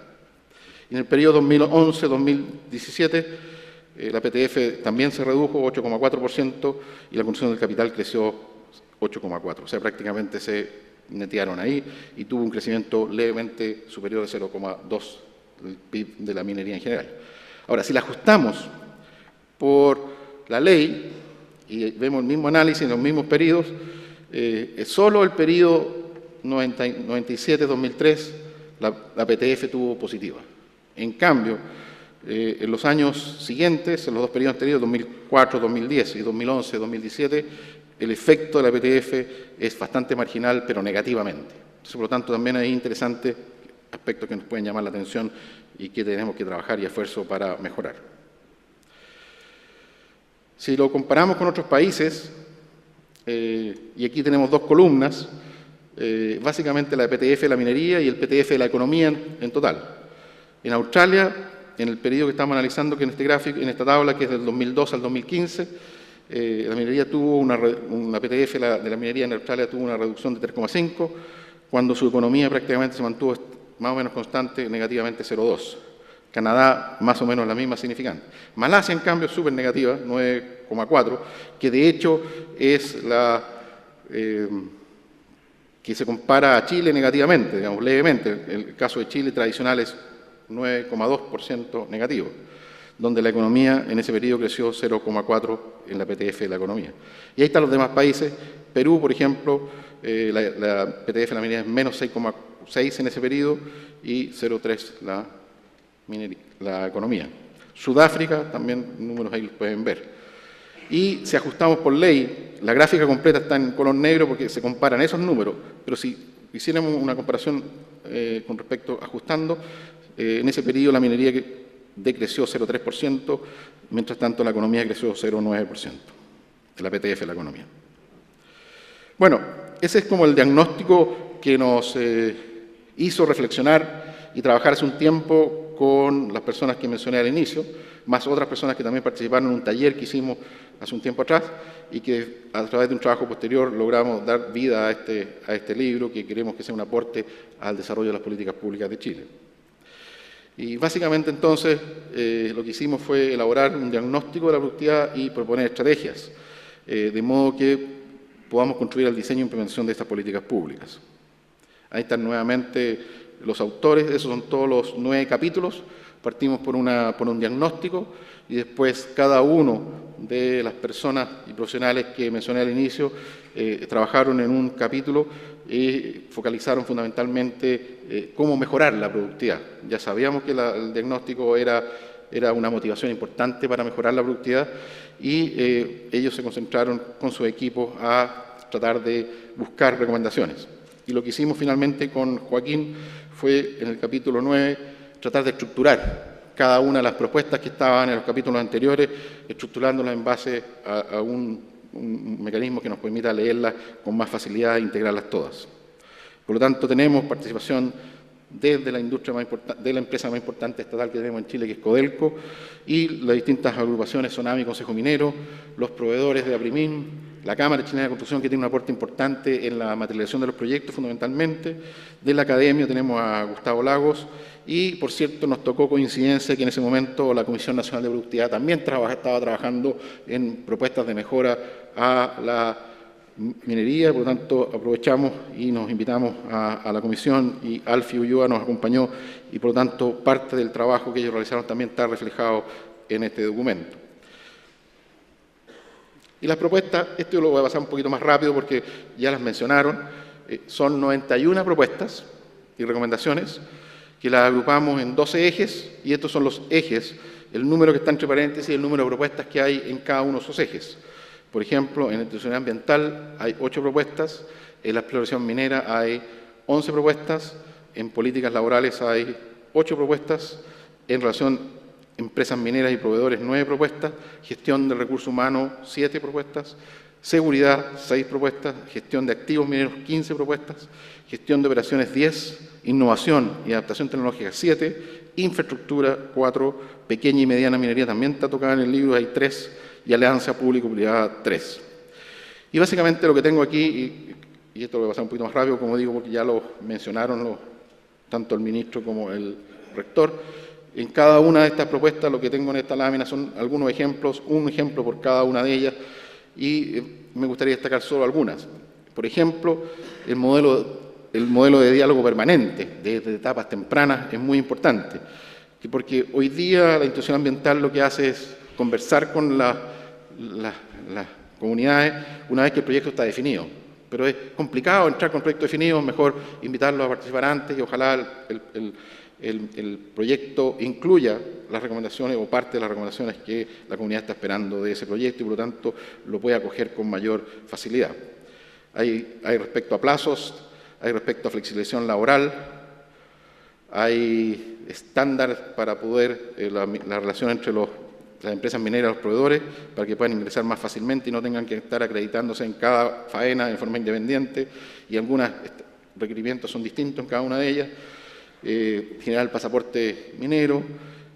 En el periodo 2011-2017, la PTF también se redujo 8,4% y la construcción del capital creció 8,4%. O sea, prácticamente se netearon ahí y tuvo un crecimiento levemente superior de 0,2% del PIB de la minería en general. Ahora, si la ajustamos por la ley y vemos el mismo análisis en los mismos periodos, solo el periodo 97-2003 la PTF tuvo positiva. En cambio, en los años siguientes, en los dos periodos anteriores, 2004-2010 y 2011-2017, el efecto de la PTF es bastante marginal, pero negativamente. Entonces, por lo tanto, también hay interesantes aspectos que nos pueden llamar la atención y que tenemos que trabajar y esfuerzo para mejorar. Si lo comparamos con otros países, y aquí tenemos dos columnas, básicamente la PTF de la minería y el PTF de la economía en total. En Australia, en el periodo que estamos analizando, que en este gráfico, en esta tabla, que es del 2002 al 2015, la minería tuvo una PTF de la minería en Australia tuvo una reducción de 3,5, cuando su economía prácticamente se mantuvo más o menos constante, negativamente 0,2. Canadá, más o menos la misma significante. Malasia, en cambio, es súper negativa, 9,4, que de hecho es la que se compara a Chile negativamente, digamos, levemente. El caso de Chile tradicional es 9,2% negativo, donde la economía en ese periodo creció 0,4% en la PTF de la economía. Y ahí están los demás países. Perú, por ejemplo, la PTF de la minería es menos 6,6 en ese periodo y 0,3 la economía. Sudáfrica, también números ahí los pueden ver. Y si ajustamos por ley, la gráfica completa está en color negro porque se comparan esos números, pero si hiciéramos una comparación con respecto, ajustando, en ese periodo la minería decreció 0,3%, mientras tanto la economía creció 0,9%, la PTF de la economía. Bueno, ese es como el diagnóstico que nos hizo reflexionar y trabajar hace un tiempo con las personas que mencioné al inicio, más otras personas que también participaron en un taller que hicimos hace un tiempo atrás y que a través de un trabajo posterior logramos dar vida a este libro que queremos que sea un aporte al desarrollo de las políticas públicas de Chile. Y básicamente entonces lo que hicimos fue elaborar un diagnóstico de la productividad y proponer estrategias, de modo que podamos construir el diseño e implementación de estas políticas públicas. Ahí están nuevamente los autores, esos son todos los 9 capítulos. Partimos por un diagnóstico y después cada uno de las personas y profesionales que mencioné al inicio trabajaron en un capítulo y focalizaron fundamentalmente cómo mejorar la productividad. Ya sabíamos que el diagnóstico era una motivación importante para mejorar la productividad y ellos se concentraron con su equipo a tratar de buscar recomendaciones. Y lo que hicimos finalmente con Joaquín fue, en el capítulo 9, tratar de estructurar cada una de las propuestas que estaban en los capítulos anteriores, estructurándolas en base a un mecanismo que nos permita leerlas con más facilidad e integrarlas todas. Por lo tanto, tenemos participación desde la industria más importante, de la empresa más importante estatal que tenemos en Chile, que es Codelco, y las distintas agrupaciones SONAMI, Consejo Minero, los proveedores de APRIMIN, la Cámara Chilena de Construcción, que tiene un aporte importante en la materialización de los proyectos, fundamentalmente. De la academia tenemos a Gustavo Lagos, y, por cierto, nos tocó coincidencia que en ese momento la Comisión Nacional de Productividad también estaba trabajando en propuestas de mejora a la minería. Por lo tanto, aprovechamos y nos invitamos a la comisión, y Alfie Ulloa nos acompañó, y por lo tanto parte del trabajo que ellos realizaron también está reflejado en este documento. Y las propuestas, esto yo lo voy a pasar un poquito más rápido porque ya las mencionaron, son 91 propuestas y recomendaciones que las agrupamos en 12 ejes, y estos son los ejes, el número que está entre paréntesis y el número de propuestas que hay en cada uno de esos ejes. Por ejemplo, en la institucionalidad ambiental hay 8 propuestas, en la exploración minera hay 11 propuestas, en políticas laborales hay 8 propuestas, en relación empresas mineras y proveedores 9 propuestas, gestión del recurso humano 7 propuestas, seguridad 6 propuestas, gestión de activos mineros 15 propuestas, gestión de operaciones 10, innovación y adaptación tecnológica 7, infraestructura 4, pequeña y mediana minería también está tocada en el libro, hay 3, y alianza público-privada 3. Y básicamente lo que tengo aquí y esto lo voy a pasar un poquito más rápido, como digo, porque ya lo mencionaron tanto el ministro como el rector. En cada una de estas propuestas, lo que tengo en esta lámina son algunos ejemplos, un ejemplo por cada una de ellas, y me gustaría destacar solo algunas. Por ejemplo, el modelo de diálogo permanente, desde etapas tempranas, es muy importante, porque hoy día la institución ambiental lo que hace es conversar con las comunidades una vez que el proyecto está definido. Pero es complicado entrar con proyectos definidos, mejor invitarlos a participar antes y ojalá el proyecto incluya las recomendaciones o parte de las recomendaciones que la comunidad está esperando de ese proyecto y por lo tanto lo puede acoger con mayor facilidad. Hay respecto a plazos, hay respecto a flexibilización laboral, hay estándares para poder, la relación entre las empresas mineras y los proveedores, para que puedan ingresar más fácilmente y no tengan que estar acreditándose en cada faena de forma independiente, y algunos requerimientos son distintos en cada una de ellas. Generar el pasaporte minero,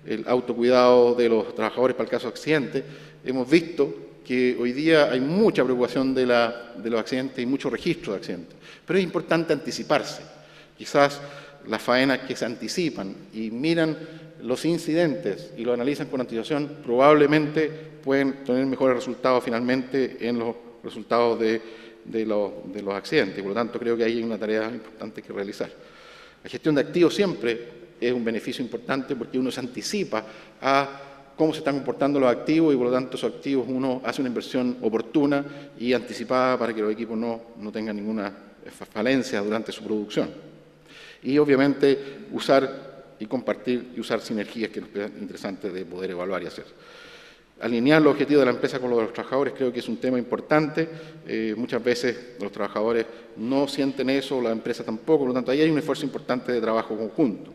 el autocuidado de los trabajadores para el caso de accidentes. Hemos visto que hoy día hay mucha preocupación de los accidentes y mucho registro de accidentes, pero es importante anticiparse. Quizás las faenas que se anticipan y miran los incidentes y lo analizan con anticipación, probablemente pueden tener mejores resultados finalmente en los resultados de los accidentes. Por lo tanto, creo que ahí hay una tarea importante que realizar. La gestión de activos siempre es un beneficio importante porque uno se anticipa a cómo se están comportando los activos y por lo tanto esos activos uno hace una inversión oportuna y anticipada para que los equipos no tengan ninguna falencia durante su producción. Y obviamente usar y compartir y usar sinergias que nos sean interesantes de poder evaluar y hacer. Alinear los objetivos de la empresa con los de los trabajadores creo que es un tema importante. Muchas veces los trabajadores no sienten eso, la empresa tampoco, por lo tanto ahí hay un esfuerzo importante de trabajo conjunto.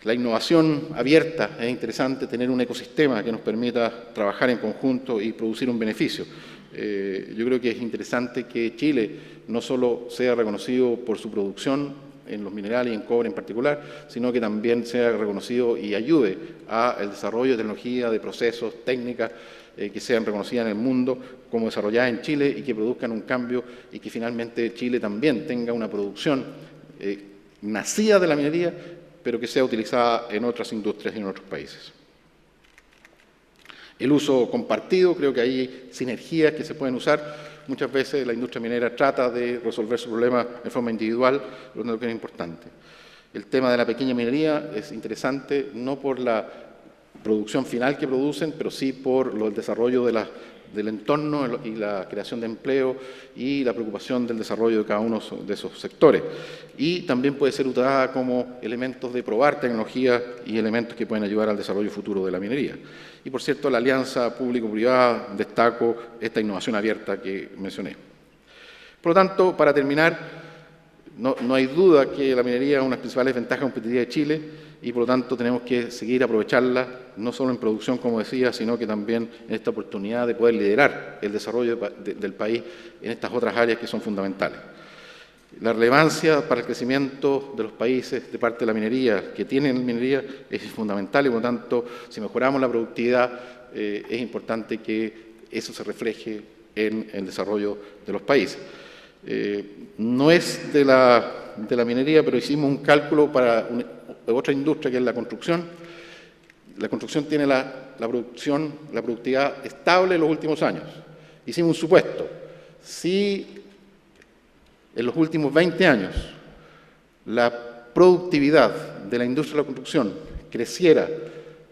La innovación abierta, es interesante tener un ecosistema que nos permita trabajar en conjunto y producir un beneficio. Yo creo que es interesante que Chile no solo sea reconocido por su producción en los minerales y en cobre en particular, sino que también sea reconocido y ayude al desarrollo de tecnología, de procesos, técnicas que sean reconocidas en el mundo como desarrolladas en Chile y que produzcan un cambio y que finalmente Chile también tenga una producción nacida de la minería, pero que sea utilizada en otras industrias y en otros países. El uso compartido, creo que hay sinergias que se pueden usar. Muchas veces la industria minera trata de resolver su problema de forma individual, lo que es importante. El tema de la pequeña minería es interesante, no por la producción final que producen, pero sí por el desarrollo del entorno y la creación de empleo y la preocupación del desarrollo de cada uno de esos sectores. Y también puede ser usada como elementos de probar tecnología y elementos que pueden ayudar al desarrollo futuro de la minería. Y por cierto, la alianza público-privada, destaco esta innovación abierta que mencioné. Por lo tanto, para terminar, no hay duda que la minería es una de las principales ventajas competitivas de Chile y por lo tanto tenemos que seguir aprovecharla, no solo en producción, como decía, sino que también en esta oportunidad de poder liderar el desarrollo del país en estas otras áreas que son fundamentales. La relevancia para el crecimiento de los países de parte de la minería, que tienen minería, es fundamental y por lo tanto, si mejoramos la productividad, es importante que eso se refleje en el desarrollo de los países. No es de la minería, pero hicimos un cálculo para otra industria que es la construcción. La construcción tiene la productividad estable en los últimos años. Hicimos un supuesto. Si en los últimos 20 años la productividad de la industria de la construcción creciera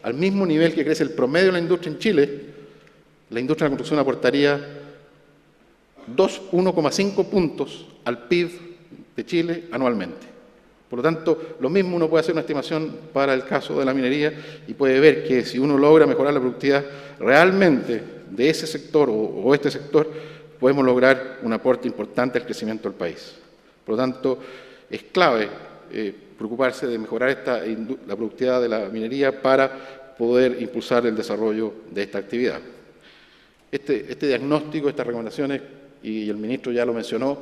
al mismo nivel que crece el promedio de la industria en Chile, la industria de la construcción aportaría 1,5 puntos al PIB de Chile anualmente. Por lo tanto, lo mismo uno puede hacer una estimación para el caso de la minería y puede ver que si uno logra mejorar la productividad realmente de ese sector o este sector, podemos lograr un aporte importante al crecimiento del país. Por lo tanto, es clave preocuparse de mejorar la productividad de la minería para poder impulsar el desarrollo de esta actividad. Este diagnóstico, estas recomendaciones, y el ministro ya lo mencionó,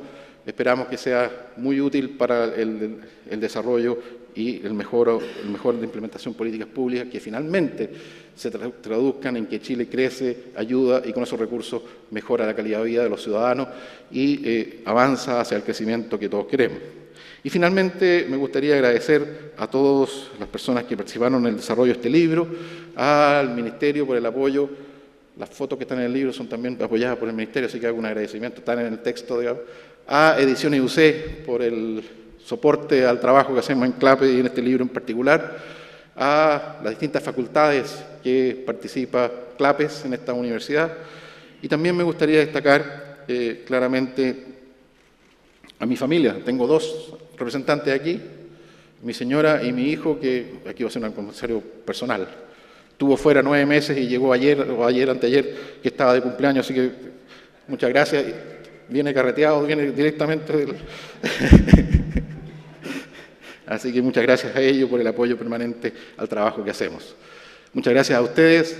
esperamos que sea muy útil para el desarrollo y el mejor de implementación de políticas públicas que finalmente se traduzcan en que Chile crece, ayuda y con esos recursos mejora la calidad de vida de los ciudadanos y avanza hacia el crecimiento que todos queremos. Y finalmente me gustaría agradecer a todas las personas que participaron en el desarrollo de este libro, al Ministerio por el apoyo. Las fotos que están en el libro son también apoyadas por el Ministerio, así que hago un agradecimiento, están en el texto, digamos, a Ediciones UC por el soporte al trabajo que hacemos en CLAPE y en este libro en particular, a las distintas facultades que participa CLAPES en esta universidad, y también me gustaría destacar claramente a mi familia. Tengo dos representantes aquí, mi señora y mi hijo, que aquí va a ser un comentario personal. Estuvo fuera 9 meses y llegó ayer, o ayer, anteayer, que estaba de cumpleaños, así que muchas gracias. Viene carreteado, viene directamente del... Así que muchas gracias a ellos por el apoyo permanente al trabajo que hacemos. Muchas gracias a ustedes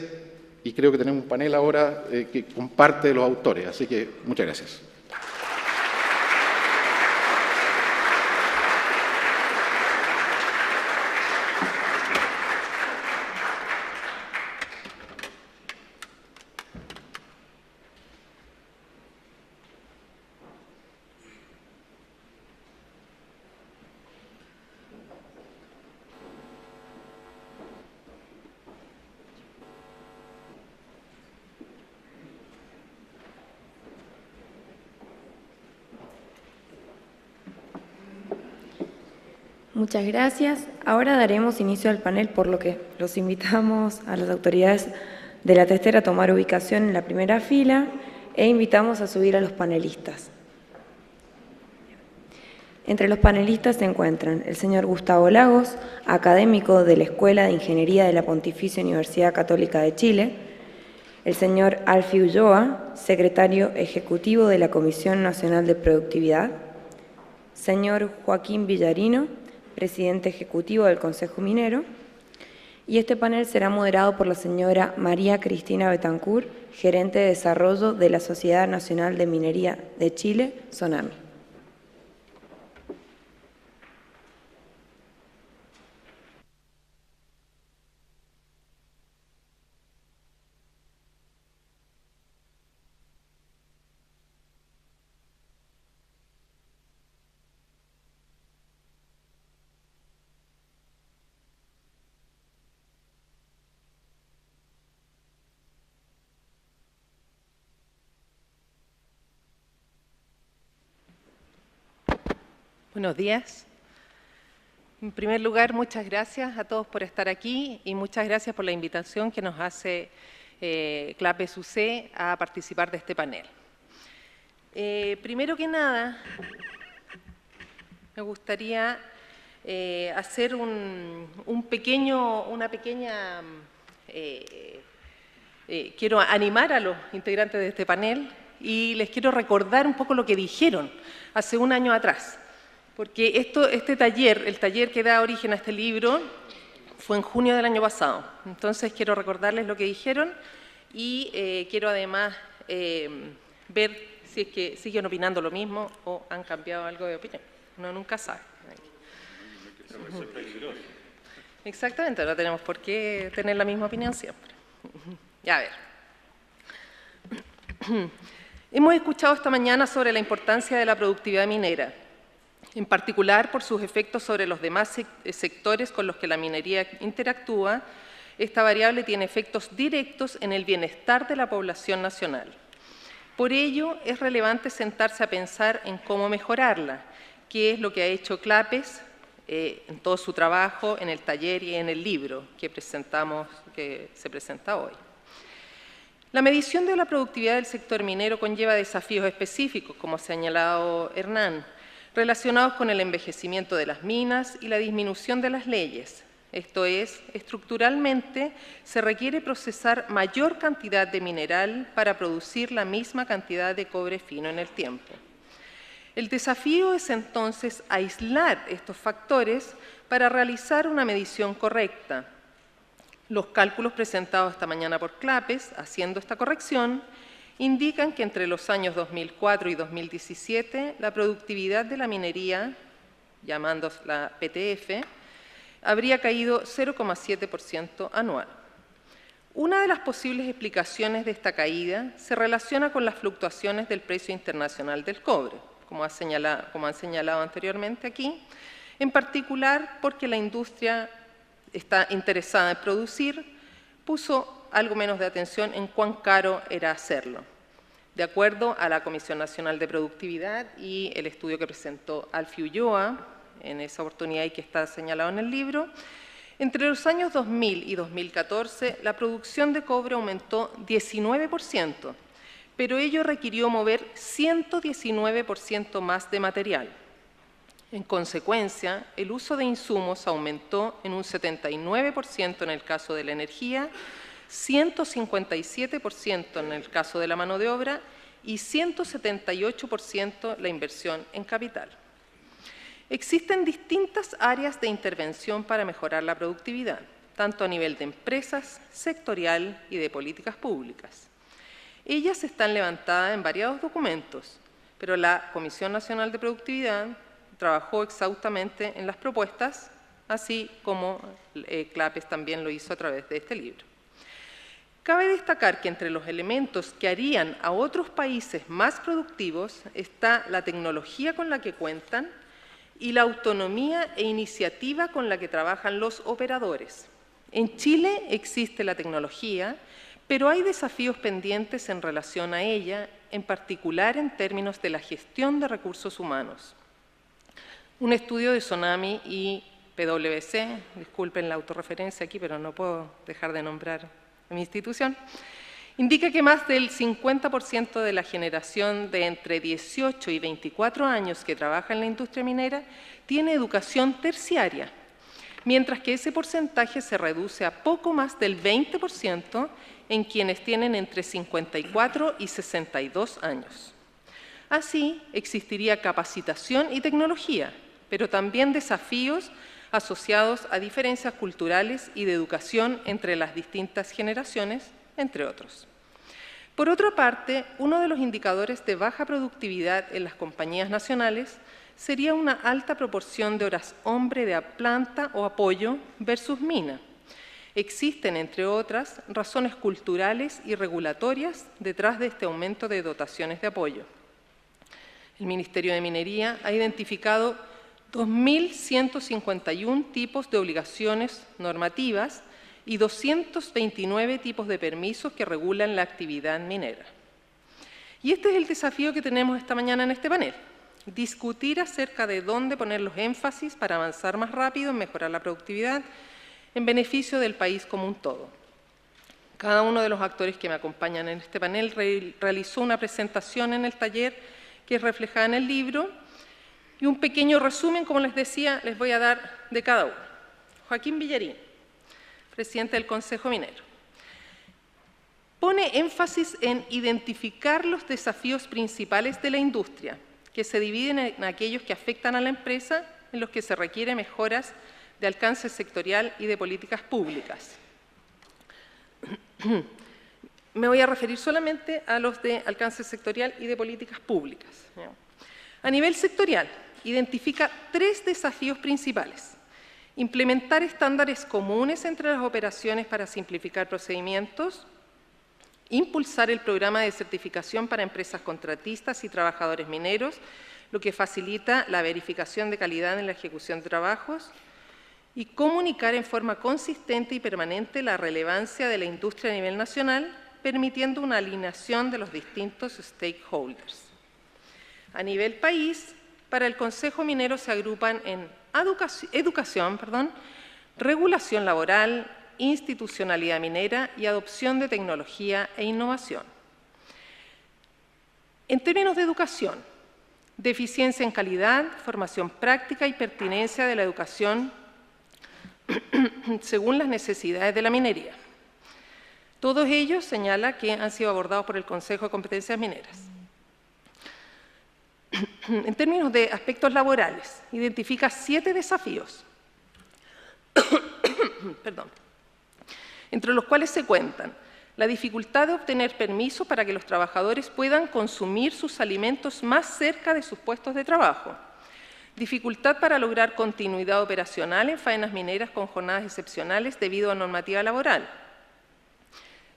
y creo que tenemos un panel ahora que comparte los autores, así que muchas gracias. Muchas gracias. Ahora daremos inicio al panel, por lo que los invitamos a las autoridades de la testera a tomar ubicación en la primera fila e invitamos a subir a los panelistas. Entre los panelistas se encuentran el señor Gustavo Lagos, académico de la Escuela de Ingeniería de la Pontificia Universidad Católica de Chile, el señor Alfio Ulloa, secretario ejecutivo de la Comisión Nacional de Productividad, señor Joaquín Villarino, presidente ejecutivo del Consejo Minero, y este panel será moderado por la señora María Cristina Betancourt, gerente de desarrollo de la Sociedad Nacional de Minería de Chile, SONAMI. Buenos días. En primer lugar, muchas gracias a todos por estar aquí y muchas gracias por la invitación que nos hace CLAPES UC a participar de este panel. Primero que nada, me gustaría hacer quiero animar a los integrantes de este panel y les quiero recordar un poco lo que dijeron hace un año atrás. Porque este taller, el taller que da origen a este libro, fue en junio del año pasado. Entonces quiero recordarles lo que dijeron y quiero además ver si es que siguen opinando lo mismo o han cambiado algo de opinión. Uno nunca sabe. Exactamente, no tenemos por qué tener la misma opinión siempre. Ya a ver. Hemos escuchado esta mañana sobre la importancia de la productividad minera, en particular por sus efectos sobre los demás sectores con los que la minería interactúa. Esta variable tiene efectos directos en el bienestar de la población nacional. Por ello, es relevante sentarse a pensar en cómo mejorarla, que es lo que ha hecho CLAPES en todo su trabajo, en el taller y en el libro que se presenta hoy. La medición de la productividad del sector minero conlleva desafíos específicos, como ha señalado Hernán, relacionados con el envejecimiento de las minas y la disminución de las leyes. Esto es, estructuralmente se requiere procesar mayor cantidad de mineral para producir la misma cantidad de cobre fino en el tiempo. El desafío es entonces aislar estos factores para realizar una medición correcta. Los cálculos presentados esta mañana por CLAPES, haciendo esta corrección, indican que entre los años 2004 y 2017 la productividad de la minería, llamándola PTF, habría caído 0,7% anual. Una de las posibles explicaciones de esta caída se relaciona con las fluctuaciones del precio internacional del cobre, como han señalado anteriormente aquí, en particular porque la industria está interesada en producir, puso algo menos de atención en cuán caro era hacerlo. De acuerdo a la Comisión Nacional de Productividad y el estudio que presentó Alfie Ulloa en esa oportunidad y que está señalado en el libro, entre los años 2000 y 2014 la producción de cobre aumentó 19%, pero ello requirió mover 119% más de material. En consecuencia, el uso de insumos aumentó en un 79% en el caso de la energía, 157% en el caso de la mano de obra y 178% la inversión en capital. Existen distintas áreas de intervención para mejorar la productividad, tanto a nivel de empresas, sectorial y de políticas públicas. Ellas están levantadas en variados documentos, pero la Comisión Nacional de Productividad trabajó exhaustivamente en las propuestas, así como CLAPES también lo hizo a través de este libro. Cabe destacar que entre los elementos que harían a otros países más productivos está la tecnología con la que cuentan y la autonomía e iniciativa con la que trabajan los operadores. En Chile existe la tecnología, pero hay desafíos pendientes en relación a ella, en particular en términos de la gestión de recursos humanos. Un estudio de Sonami y PwC, disculpen la autorreferencia aquí, pero no puedo dejar de nombrar a mi institución, indica que más del 50% de la generación de entre 18 y 24 años que trabaja en la industria minera tiene educación terciaria, mientras que ese porcentaje se reduce a poco más del 20% en quienes tienen entre 54 y 62 años. Así, existiría capacitación y tecnología, pero también desafíos asociados a diferencias culturales y de educación entre las distintas generaciones, entre otros. Por otra parte, uno de los indicadores de baja productividad en las compañías nacionales sería una alta proporción de horas hombre de planta o apoyo versus mina. Existen, entre otras, razones culturales y regulatorias detrás de este aumento de dotaciones de apoyo. El Ministerio de Minería ha identificado 2.151 tipos de obligaciones normativas y 229 tipos de permisos que regulan la actividad minera. Y este es el desafío que tenemos esta mañana en este panel, discutir acerca de dónde poner los énfasis para avanzar más rápido en mejorar la productividad en beneficio del país como un todo. Cada uno de los actores que me acompañan en este panel realizó una presentación en el taller que es reflejada en el libro y un pequeño resumen, como les decía, les voy a dar de cada uno. Joaquín Villarín, presidente del Consejo Minero, pone énfasis en identificar los desafíos principales de la industria, que se dividen en aquellos que afectan a la empresa, en los que se requieren mejoras de alcance sectorial y de políticas públicas. Me voy a referir solamente a los de alcance sectorial y de políticas públicas. A nivel sectorial, identifica 3 desafíos principales. Implementar estándares comunes entre las operaciones para simplificar procedimientos, impulsar el programa de certificación para empresas contratistas y trabajadores mineros, lo que facilita la verificación de calidad en la ejecución de trabajos, y comunicar en forma consistente y permanente la relevancia de la industria a nivel nacional, permitiendo una alineación de los distintos stakeholders. A nivel país, para el Consejo Minero se agrupan en educación, regulación laboral, institucionalidad minera y adopción de tecnología e innovación. En términos de educación, deficiencia en calidad, formación práctica y pertinencia de la educación según las necesidades de la minería. Todos ellos señala que han sido abordados por el Consejo de Competencias Mineras. En términos de aspectos laborales, identifica 7 desafíos, entre los cuales se cuentan La dificultad de obtener permiso para que los trabajadores puedan consumir sus alimentos más cerca de sus puestos de trabajo. Dificultad para lograr continuidad operacional en faenas mineras con jornadas excepcionales debido a normativa laboral.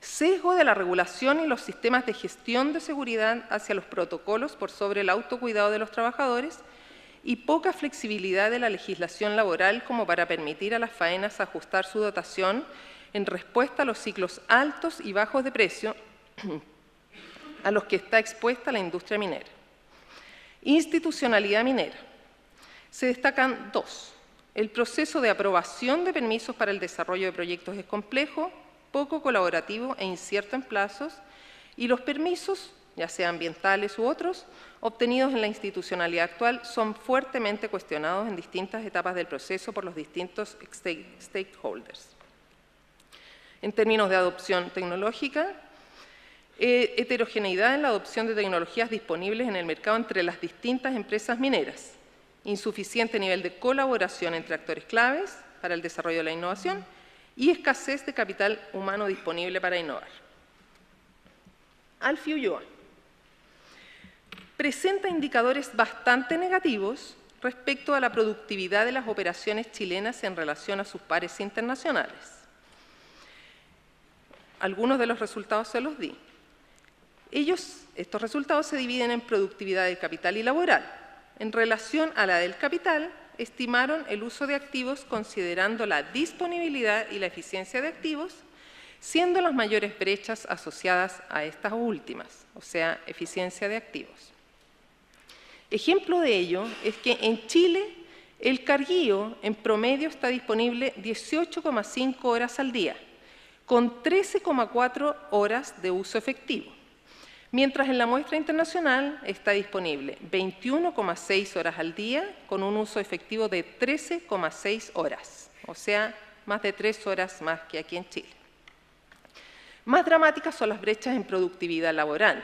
Sesgo de la regulación y los sistemas de gestión de seguridad hacia los protocolos por sobre el autocuidado de los trabajadores y poca flexibilidad de la legislación laboral como para permitir a las faenas ajustar su dotación en respuesta a los ciclos altos y bajos de precio a los que está expuesta la industria minera. Institucionalidad minera. Se destacan dos. El proceso de aprobación de permisos para el desarrollo de proyectos es complejo, poco colaborativo e incierto en plazos, y los permisos, ya sean ambientales u otros, obtenidos en la institucionalidad actual son fuertemente cuestionados en distintas etapas del proceso por los distintos stakeholders. En términos de adopción tecnológica, heterogeneidad en la adopción de tecnologías disponibles en el mercado entre las distintas empresas mineras, insuficiente nivel de colaboración entre actores claves para el desarrollo de la innovación y escasez de capital humano disponible para innovar. Alfie Ulloa presenta indicadores bastante negativos respecto a la productividad de las operaciones chilenas en relación a sus pares internacionales. Algunos de los resultados se los di. Estos resultados se dividen en productividad del capital y laboral. En relación a la del capital, estimaron el uso de activos considerando la disponibilidad y la eficiencia de activos, siendo las mayores brechas asociadas a estas últimas, o sea, eficiencia de activos. Ejemplo de ello es que en Chile el carguío en promedio está disponible 18,5 horas al día, con 13,4 horas de uso efectivo, mientras en la muestra internacional está disponible 21,6 horas al día con un uso efectivo de 13,6 horas, o sea, más de 3 horas más que aquí en Chile. Más dramáticas son las brechas en productividad laboral.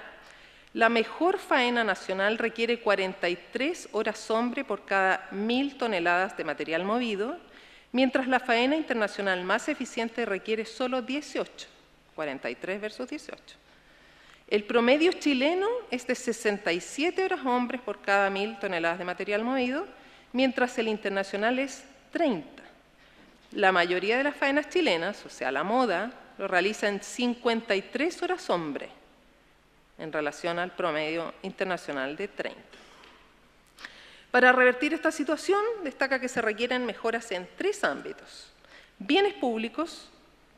La mejor faena nacional requiere 43 horas hombre por cada 1000 toneladas de material movido, mientras la faena internacional más eficiente requiere solo 18, 43 versus 18. El promedio chileno es de 67 horas hombres por cada 1000 toneladas de material movido, mientras el internacional es 30. La mayoría de las faenas chilenas, o sea, la moda, lo realiza en 53 horas hombre, en relación al promedio internacional de 30. Para revertir esta situación, destaca que se requieren mejoras en 3 ámbitos. Bienes públicos,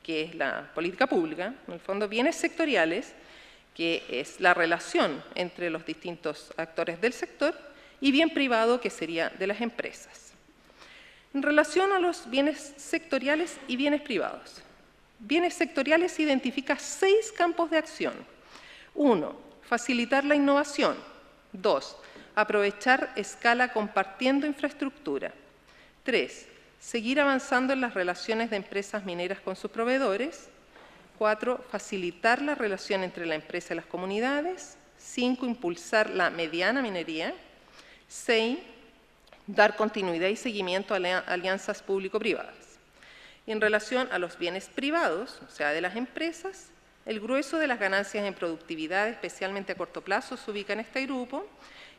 que es la política pública, en el fondo bienes sectoriales, que es la relación entre los distintos actores del sector, y bien privado, que sería de las empresas. En relación a los bienes sectoriales y bienes privados, bienes sectoriales identifica 6 campos de acción. 1. Facilitar la innovación. 2. Aprovechar escala compartiendo infraestructura. 3. Seguir avanzando en las relaciones de empresas mineras con sus proveedores. 4. Facilitar la relación entre la empresa y las comunidades. 5. Impulsar la mediana minería. 6. Dar continuidad y seguimiento a alianzas público-privadas. Y en relación a los bienes privados, o sea, de las empresas, el grueso de las ganancias en productividad, especialmente a corto plazo, se ubica en este grupo.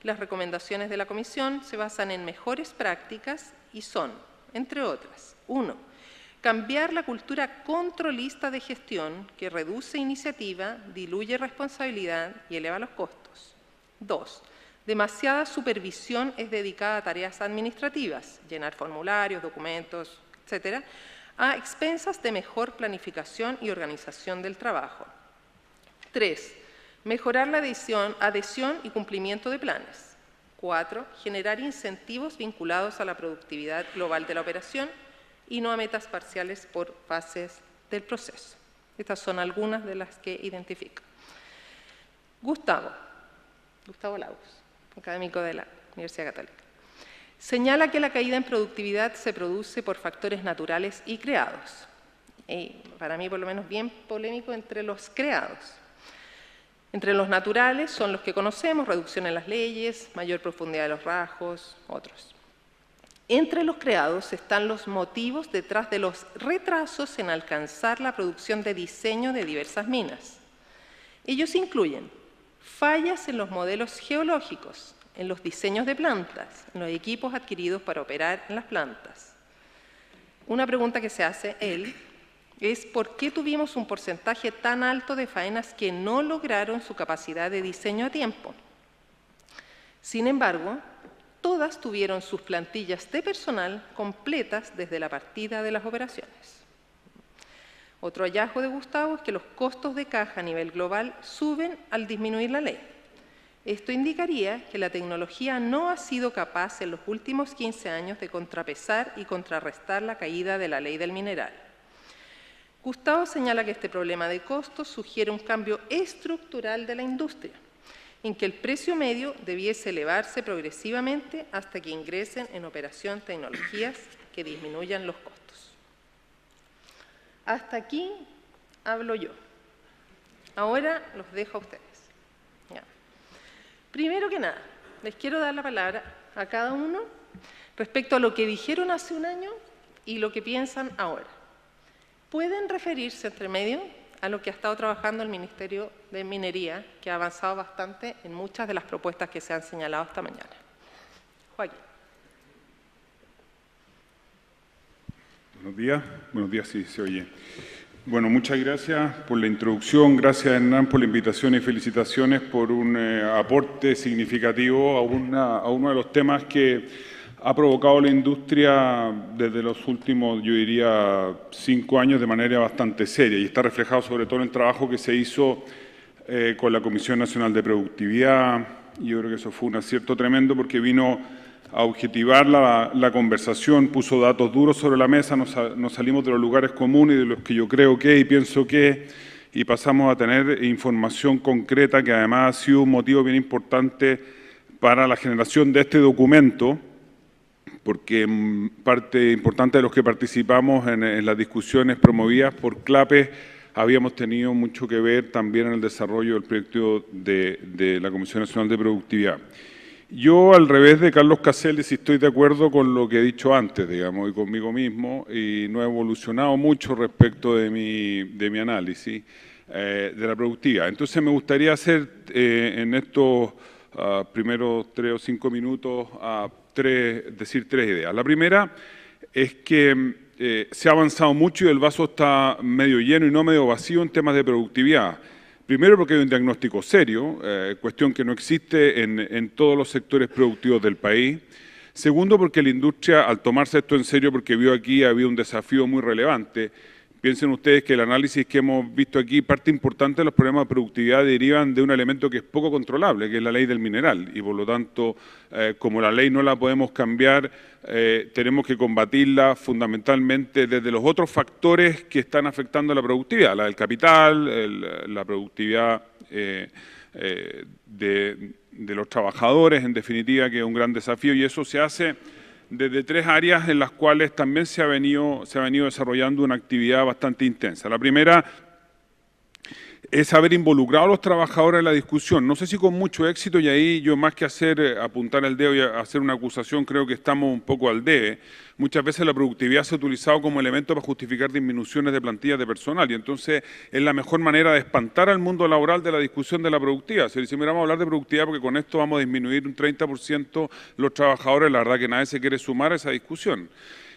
Las recomendaciones de la Comisión se basan en mejores prácticas y son, entre otras, 1. Cambiar la cultura controlista de gestión que reduce iniciativa, diluye responsabilidad y eleva los costos. 2. Demasiada supervisión es dedicada a tareas administrativas, llenar formularios, documentos, etc., a expensas de mejor planificación y organización del trabajo. 3. Mejorar la adhesión y cumplimiento de planes. 4. Generar incentivos vinculados a la productividad global de la operación y no a metas parciales por fases del proceso. Estas son algunas de las que identifica. Gustavo Lagos, académico de la Universidad Católica, señala que la caída en productividad se produce por factores naturales y creados. Y para mí, por lo menos, bien polémico entre los creados. Entre los naturales son los que conocemos, reducción en las leyes, mayor profundidad de los rasgos, otros. Entre los creados están los motivos detrás de los retrasos en alcanzar la producción de diseño de diversas minas. Ellos incluyen fallas en los modelos geológicos, en los diseños de plantas, en los equipos adquiridos para operar en las plantas. Una pregunta que se hace él es ¿por qué tuvimos un porcentaje tan alto de faenas que no lograron su capacidad de diseño a tiempo? Sin embargo, todas tuvieron sus plantillas de personal completas desde la partida de las operaciones. Otro hallazgo de Gustavo es que los costos de caja a nivel global suben al disminuir la ley. Esto indicaría que la tecnología no ha sido capaz en los últimos 15 años de contrapesar y contrarrestar la caída de la ley del mineral. Gustavo señala que este problema de costos sugiere un cambio estructural de la industria, en que el precio medio debiese elevarse progresivamente hasta que ingresen en operación tecnologías que disminuyan los costos. Hasta aquí hablo yo. Ahora los dejo a ustedes. Ya. Primero que nada, les quiero dar la palabra a cada uno respecto a lo que dijeron hace un año y lo que piensan ahora. Pueden referirse entre medio a lo que ha estado trabajando el Ministerio de Minería, que ha avanzado bastante en muchas de las propuestas que se han señalado esta mañana. Joaquín. Buenos días, sí, se oye. Bueno, muchas gracias por la introducción, gracias Hernán por la invitación y felicitaciones por un aporte significativo a uno de los temas que ha provocado la industria desde los últimos, yo diría, 5 años de manera bastante seria y está reflejado sobre todo en el trabajo que se hizo con la Comisión Nacional de Productividad. Yo creo que eso fue un acierto tremendo porque vino a objetivar la conversación, puso datos duros sobre la mesa, nos salimos de los lugares comunes de los que yo creo que y pienso que, y pasamos a tener información concreta que además ha sido un motivo bien importante para la generación de este documento, porque parte importante de los que participamos en las discusiones promovidas por CLAPE habíamos tenido mucho que ver también en el desarrollo del proyecto de la Comisión Nacional de Productividad. Yo, al revés de Carlos Caselle, sí estoy de acuerdo con lo que he dicho antes, digamos, y conmigo mismo, y no he evolucionado mucho respecto de mi análisis de la productividad. Entonces, me gustaría hacer en estos primeros 3 o 5 minutos decir 3 ideas. La primera es que se ha avanzado mucho y el vaso está medio lleno y no medio vacío en temas de productividad. Primero porque hay un diagnóstico serio, cuestión que no existe en todos los sectores productivos del país. Segundo porque la industria, al tomarse esto en serio, porque vio aquí había un desafío muy relevante. Piensen ustedes que el análisis que hemos visto aquí, parte importante de los problemas de productividad derivan de un elemento que es poco controlable, que es la ley del mineral. Y por lo tanto, como la ley no la podemos cambiar, tenemos que combatirla fundamentalmente desde los otros factores que están afectando a la productividad, la del capital, la productividad de los trabajadores, en definitiva, que es un gran desafío, y eso se hace desde 3 áreas en las cuales también se ha venido desarrollando una actividad bastante intensa. La primera es haber involucrado a los trabajadores en la discusión, no sé si con mucho éxito, y ahí yo más que apuntar el dedo y hacer una acusación, creo que estamos un poco al debe. Muchas veces la productividad se ha utilizado como elemento para justificar disminuciones de plantillas de personal, y entonces es la mejor manera de espantar al mundo laboral de la discusión de la productividad. Se dice, mira, vamos a hablar de productividad porque con esto vamos a disminuir un 30% los trabajadores, la verdad que nadie se quiere sumar a esa discusión.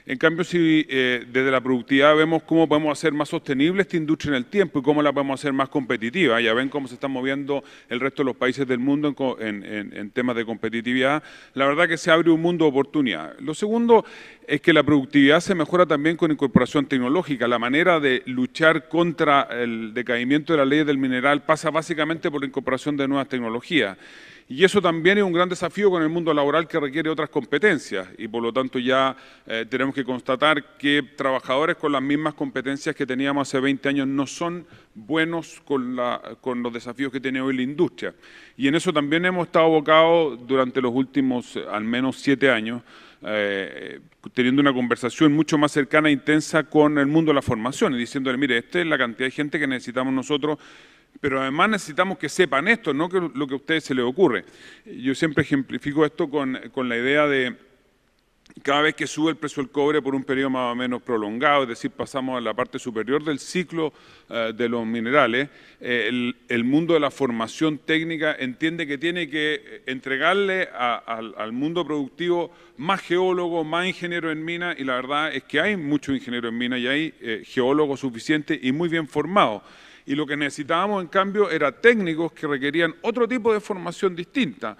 En cambio, si desde la productividad vemos cómo podemos hacer más sostenible esta industria en el tiempo y cómo la podemos hacer más competitiva, ya ven cómo se están moviendo el resto de los países del mundo en temas de competitividad, la verdad que se abre un mundo de oportunidad. Lo segundo es que la productividad se mejora también con incorporación tecnológica. La manera de luchar contra el decaimiento de la ley del mineral pasa básicamente por la incorporación de nuevas tecnologías. Y eso también es un gran desafío con el mundo laboral que requiere otras competencias y por lo tanto ya tenemos que constatar que trabajadores con las mismas competencias que teníamos hace 20 años no son buenos con los desafíos que tiene hoy la industria. Y en eso también hemos estado abocados durante los últimos al menos 7 años teniendo una conversación mucho más cercana e intensa con el mundo de la formación y diciéndole, mire, esta es la cantidad de gente que necesitamos nosotros, pero además necesitamos que sepan esto, no que lo que a ustedes se les ocurre. Yo siempre ejemplifico esto con la idea de cada vez que sube el precio del cobre por un periodo más o menos prolongado, es decir, pasamos a la parte superior del ciclo de los minerales, el mundo de la formación técnica entiende que tiene que entregarle al mundo productivo más geólogos, más ingenieros en mina, y la verdad es que hay muchos ingenieros en mina y hay geólogos suficientes y muy bien formados. Y lo que necesitábamos, en cambio, era técnicos que requerían otro tipo de formación distinta,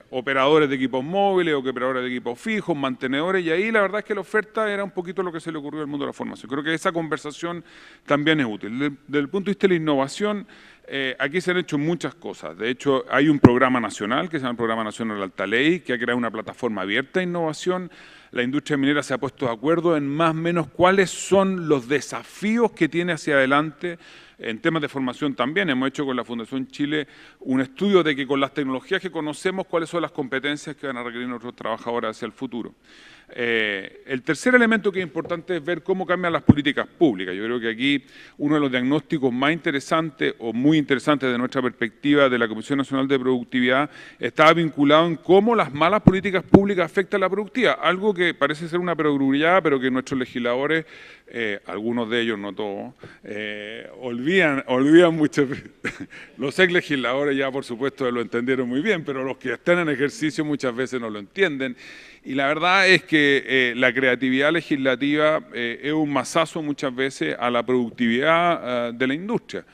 operadores de equipos móviles, operadores de equipos fijos, mantenedores, y ahí la verdad es que la oferta era un poquito lo que se le ocurrió al mundo de la formación. Creo que esa conversación también es útil. Desde el punto de vista de la innovación, aquí se han hecho muchas cosas. De hecho, hay un programa nacional, que se llama el Programa Nacional de Alta Ley, que ha creado una plataforma abierta de innovación. La industria minera se ha puesto de acuerdo en más o menos cuáles son los desafíos que tiene hacia adelante. En temas de formación también hemos hecho con la Fundación Chile un estudio de que con las tecnologías que conocemos, cuáles son las competencias que van a requerir nuestros trabajadores hacia el futuro. El tercer elemento que es importante es ver cómo cambian las políticas públicas. Yo creo que aquí uno de los diagnósticos más interesantes o muy interesantes de nuestra perspectiva de la Comisión Nacional de Productividad estaba vinculado en cómo las malas políticas públicas afectan la productividad, algo que parece ser una perogrullada, pero que nuestros legisladores, algunos de ellos, no todos, olvidan mucho. Los ex legisladores ya por supuesto lo entendieron muy bien, pero los que están en ejercicio muchas veces no lo entienden. Y la verdad es que la creatividad legislativa es un mazazo muchas veces a la productividad de la industria.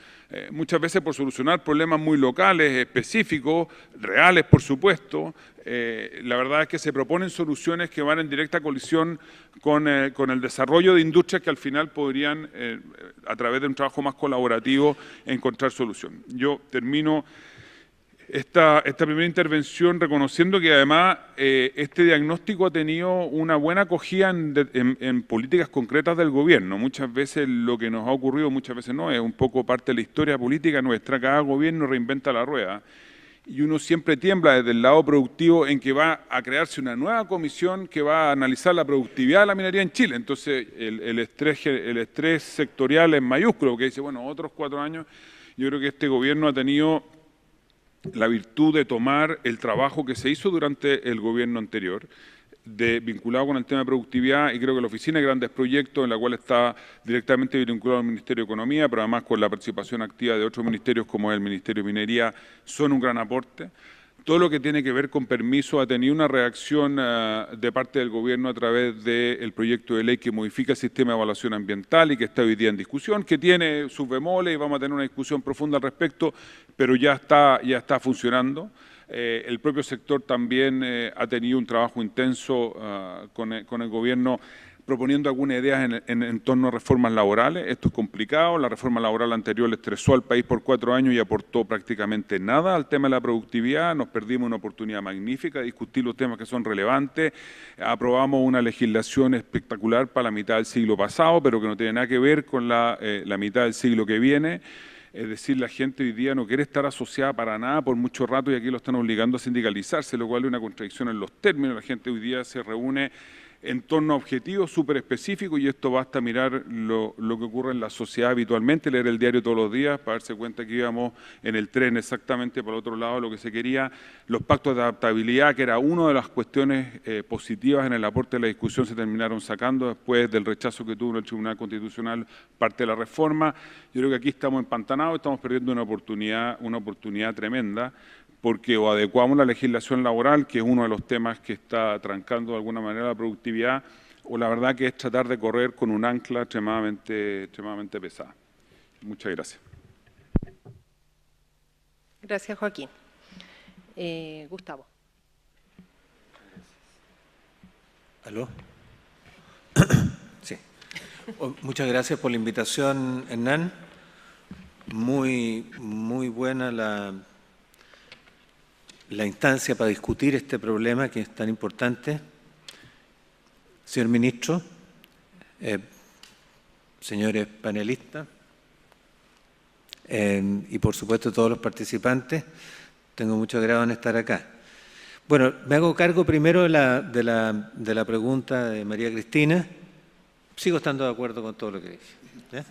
Muchas veces por solucionar problemas muy locales, específicos, reales por supuesto, la verdad es que se proponen soluciones que van en directa colisión con el desarrollo de industrias que al final podrían, a través de un trabajo más colaborativo, encontrar solución. Yo termino esta primera intervención reconociendo que además este diagnóstico ha tenido una buena acogida en políticas concretas del gobierno. Muchas veces lo que nos ha ocurrido, muchas veces no, es un poco parte de la historia política nuestra. Cada gobierno reinventa la rueda y uno siempre tiembla desde el lado productivo en que va a crearse una nueva comisión que va a analizar la productividad de la minería en Chile. Entonces el estrés sectorial es mayúsculo, que dice, bueno, otros 4 años. Yo creo que este gobierno ha tenido la virtud de tomar el trabajo que se hizo durante el gobierno anterior, vinculado con el tema de productividad, y creo que la Oficina de Grandes Proyectos, en la cual está directamente vinculado al Ministerio de Economía, pero además con la participación activa de otros ministerios como el Ministerio de Minería, son un gran aporte. Todo lo que tiene que ver con permiso ha tenido una reacción de parte del gobierno a través del proyecto de ley que modifica el sistema de evaluación ambiental y que está hoy día en discusión, que tiene sus bemoles y vamos a tener una discusión profunda al respecto, pero ya está funcionando. El propio sector también ha tenido un trabajo intenso con el gobierno proponiendo algunas ideas en torno a reformas laborales. Esto es complicado. La reforma laboral anterior le estresó al país por 4 años y aportó prácticamente nada al tema de la productividad. Nos perdimos una oportunidad magnífica de discutir los temas que son relevantes. Aprobamos una legislación espectacular para la mitad del siglo pasado, pero que no tiene nada que ver con la mitad del siglo que viene. Es decir, la gente hoy día no quiere estar asociada para nada por mucho rato y aquí lo están obligando a sindicalizarse, lo cual es una contradicción en los términos. La gente hoy día se reúne en torno a objetivos súper específicos y esto basta mirar lo que ocurre en la sociedad habitualmente, leer el diario todos los días para darse cuenta que íbamos en el tren exactamente por el otro lado de lo que se quería. Los pactos de adaptabilidad, que era una de las cuestiones positivas en el aporte de la discusión, se terminaron sacando después del rechazo que tuvo el Tribunal Constitucional parte de la reforma. Yo creo que aquí estamos empantanados, estamos perdiendo una oportunidad tremenda, porque o adecuamos la legislación laboral, que es uno de los temas que está trancando de alguna manera la productividad, o la verdad que es tratar de correr con un ancla extremadamente pesada. Muchas gracias. Gracias, Joaquín. Gustavo. ¿Aló? Sí. Muchas gracias por la invitación, Hernán. Muy buena la instancia para discutir este problema que es tan importante. Señor Ministro, señores panelistas y por supuesto todos los participantes, tengo mucho agrado en estar acá. Bueno, me hago cargo primero de la pregunta de María Cristina. Sigo estando de acuerdo con todo lo que dije, ¿ya?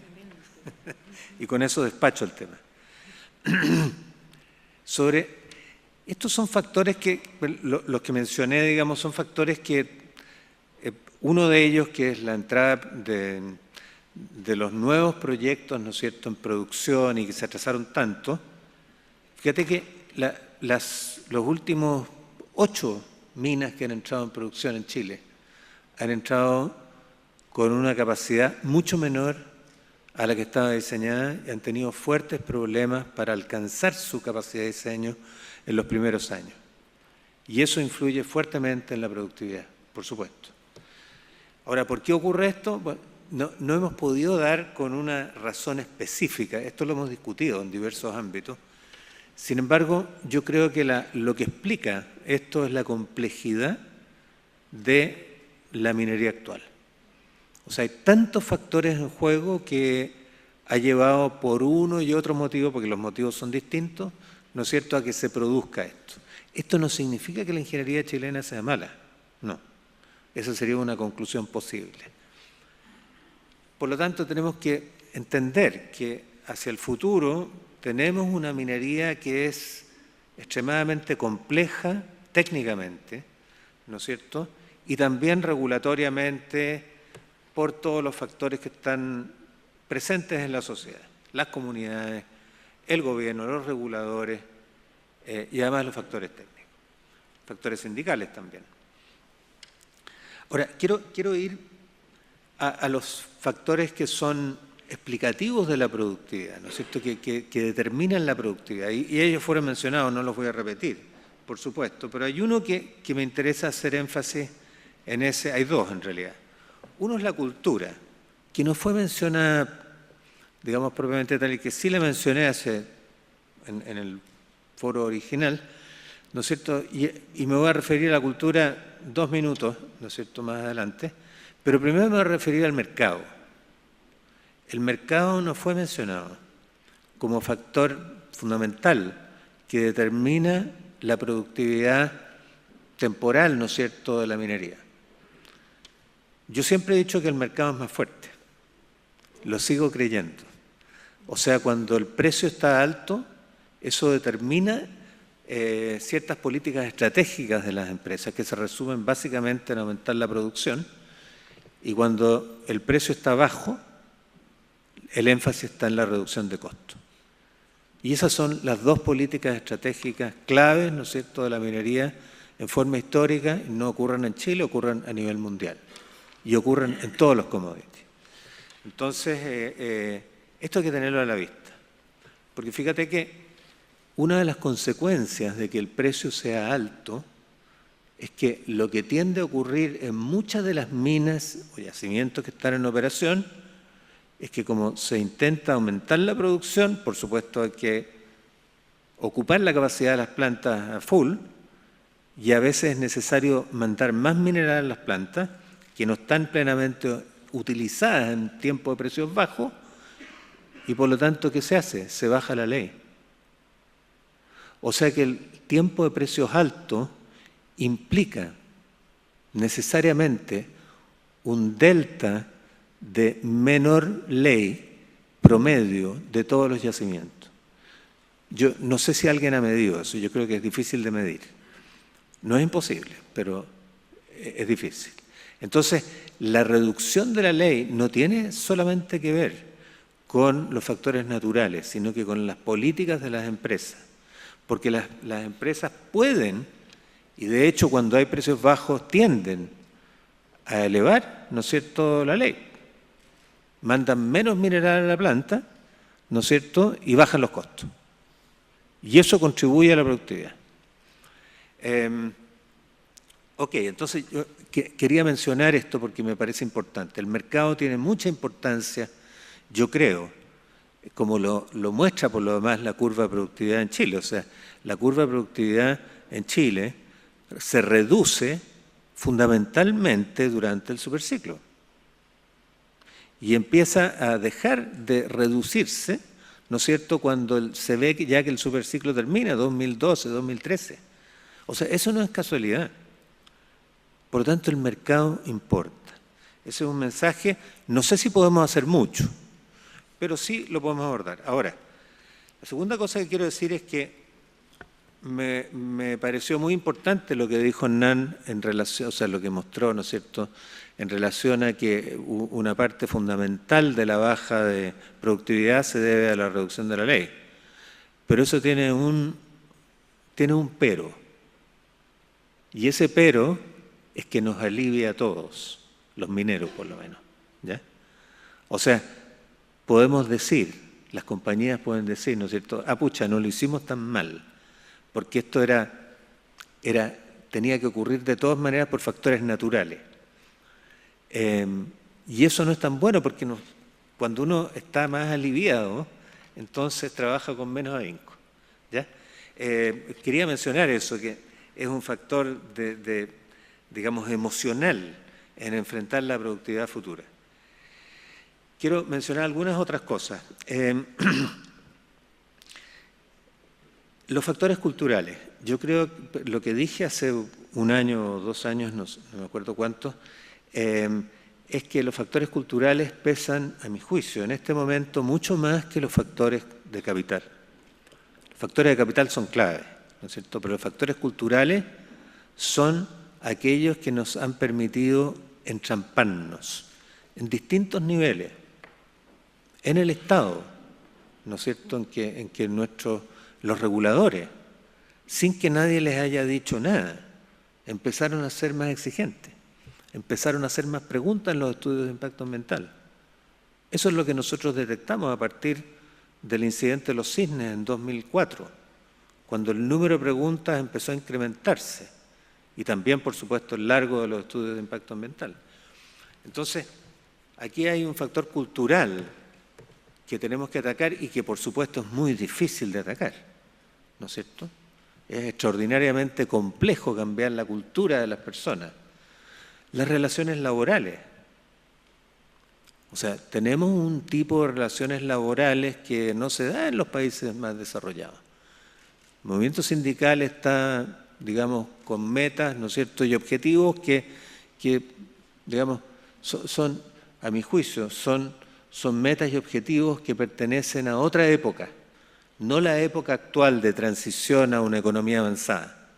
Y con eso despacho el tema. Estos son factores que, los que mencioné, digamos, son factores que Uno de ellos, que es la entrada de los nuevos proyectos, ¿no es cierto?, en producción y que se atrasaron tanto. Fíjate que los últimos 8 minas que han entrado en producción en Chile han entrado con una capacidad mucho menor a la que estaba diseñada y han tenido fuertes problemas para alcanzar su capacidad de diseño en los primeros años. Y eso influye fuertemente en la productividad, por supuesto. Ahora, ¿por qué ocurre esto? Bueno, no hemos podido dar con una razón específica. Esto lo hemos discutido en diversos ámbitos. Sin embargo, yo creo que lo que explica esto es la complejidad de la minería actual. O sea, hay tantos factores en juego que ha llevado por uno y otro motivo, porque los motivos son distintos, ¿no es cierto?, a que se produzca esto. Esto no significa que la ingeniería chilena sea mala, no. Esa sería una conclusión posible. Por lo tanto, tenemos que entender que hacia el futuro tenemos una minería que es extremadamente compleja técnicamente, ¿no es cierto?, y también regulatoriamente por todos los factores que están presentes en la sociedad, las comunidades, el gobierno, los reguladores y además los factores técnicos, factores sindicales también. Ahora, quiero ir a los factores que son explicativos de la productividad, ¿no es cierto?, que determinan la productividad. Y ellos fueron mencionados, no los voy a repetir, por supuesto, pero hay uno que me interesa hacer énfasis en ese, hay dos en realidad. Uno es la cultura, que no fue mencionada, digamos, propiamente tal y que sí la mencioné en el foro original, ¿no es cierto?, y me voy a referir a la cultura 2 minutos, ¿no es cierto?, más adelante, pero primero me voy a referir al mercado. El mercado no fue mencionado como factor fundamental que determina la productividad temporal, ¿no es cierto?, de la minería. Yo siempre he dicho que el mercado es más fuerte, lo sigo creyendo. O sea, cuando el precio está alto, eso determina ciertas políticas estratégicas de las empresas que se resumen básicamente en aumentar la producción, y cuando el precio está bajo, el énfasis está en la reducción de costos. Y esas son las dos políticas estratégicas claves, ¿no es cierto?, de la minería en forma histórica, y no ocurren en Chile, ocurren a nivel mundial y ocurren en todos los commodities. Entonces, esto hay que tenerlo a la vista, porque fíjate que una de las consecuencias de que el precio sea alto es que lo que tiende a ocurrir en muchas de las minas o yacimientos que están en operación es que como se intenta aumentar la producción, por supuesto hay que ocupar la capacidad de las plantas a full, y a veces es necesario mandar más mineral a las plantas que no están plenamente utilizadas en tiempo de precios bajos, y por lo tanto, ¿qué se hace? Se baja la ley. O sea que el tiempo de precios altos implica necesariamente un delta de menor ley promedio de todos los yacimientos. Yo no sé si alguien ha medido eso, yo creo que es difícil de medir. No es imposible, pero es difícil. Entonces, la reducción de la ley no tiene solamente que ver con los factores naturales, sino que con las políticas de las empresas. Porque las empresas pueden, y de hecho cuando hay precios bajos tienden a elevar, ¿no es cierto?, la ley. Mandan menos mineral a la planta, ¿no es cierto?, y bajan los costos. Y eso contribuye a la productividad. Ok, entonces yo quería mencionar esto porque me parece importante. El mercado tiene mucha importancia, yo creo, como lo muestra por lo demás la curva de productividad en Chile. O sea, la curva de productividad en Chile se reduce fundamentalmente durante el superciclo y empieza a dejar de reducirse, ¿no es cierto?, cuando se ve ya que el superciclo termina, 2012, 2013. O sea, eso no es casualidad. Por lo tanto, el mercado importa. Ese es un mensaje, no sé si podemos hacer mucho, pero sí lo podemos abordar. Ahora, la segunda cosa que quiero decir es que me pareció muy importante lo que dijo Hernán en relación, o sea, lo que mostró, ¿no es cierto?, en relación a que una parte fundamental de la baja de productividad se debe a la reducción de la ley. Pero eso tiene un pero. Y ese pero es que nos alivia a todos, los mineros por lo menos, ¿ya? O sea, podemos decir, las compañías pueden decir, ¿no es cierto?, pucha, no lo hicimos tan mal, porque esto tenía que ocurrir de todas maneras por factores naturales. Y eso no es tan bueno porque cuando uno está más aliviado, entonces trabaja con menos ahínco, ¿ya? Quería mencionar eso, que es un factor digamos, emocional en enfrentar la productividad futura. Quiero mencionar algunas otras cosas. Los factores culturales. Yo creo que lo que dije hace 1 año o 2 años, no me acuerdo cuánto, es que los factores culturales pesan, a mi juicio, en este momento mucho más que los factores de capital. Los factores de capital son claves, ¿no es cierto? Pero los factores culturales son aquellos que nos han permitido entramparnos en distintos niveles, en el Estado, ¿no es cierto?, en que los reguladores, sin que nadie les haya dicho nada, empezaron a ser más exigentes, empezaron a hacer más preguntas en los estudios de impacto ambiental. Eso es lo que nosotros detectamos a partir del incidente de los cisnes en 2004, cuando el número de preguntas empezó a incrementarse y también, por supuesto, el largo de los estudios de impacto ambiental. Entonces, aquí hay un factor cultural que tenemos que atacar y que, por supuesto, es muy difícil de atacar, ¿no es cierto? Es extraordinariamente complejo cambiar la cultura de las personas. Las relaciones laborales. O sea, tenemos un tipo de relaciones laborales que no se da en los países más desarrollados. El movimiento sindical está, digamos, con metas, ¿no es cierto?, y objetivos que digamos, son, a mi juicio, son metas y objetivos que pertenecen a otra época, no la época actual de transición a una economía avanzada.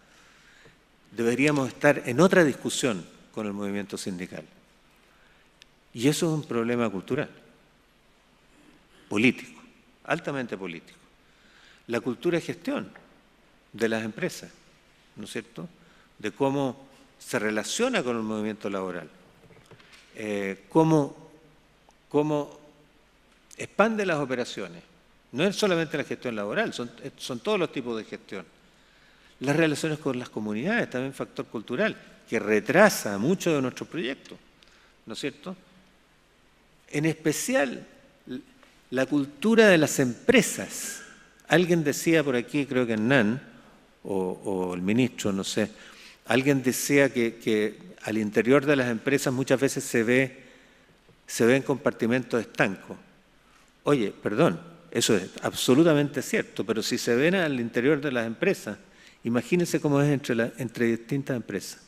Deberíamos estar en otra discusión con el movimiento sindical. Y eso es un problema cultural, político, altamente político. La cultura de gestión de las empresas, ¿no es cierto?, de cómo se relaciona con el movimiento laboral, cómo expande las operaciones. No es solamente la gestión laboral, son todos los tipos de gestión. Las relaciones con las comunidades, también factor cultural, que retrasa muchos de nuestros proyectos, ¿no es cierto? En especial, la cultura de las empresas. Alguien decía por aquí, creo que Hernán, o el ministro, no sé, alguien decía que al interior de las empresas muchas veces se ven compartimentos estancos. Oye, perdón, eso es absolutamente cierto, pero si se ven al interior de las empresas, imagínense cómo es entre distintas empresas.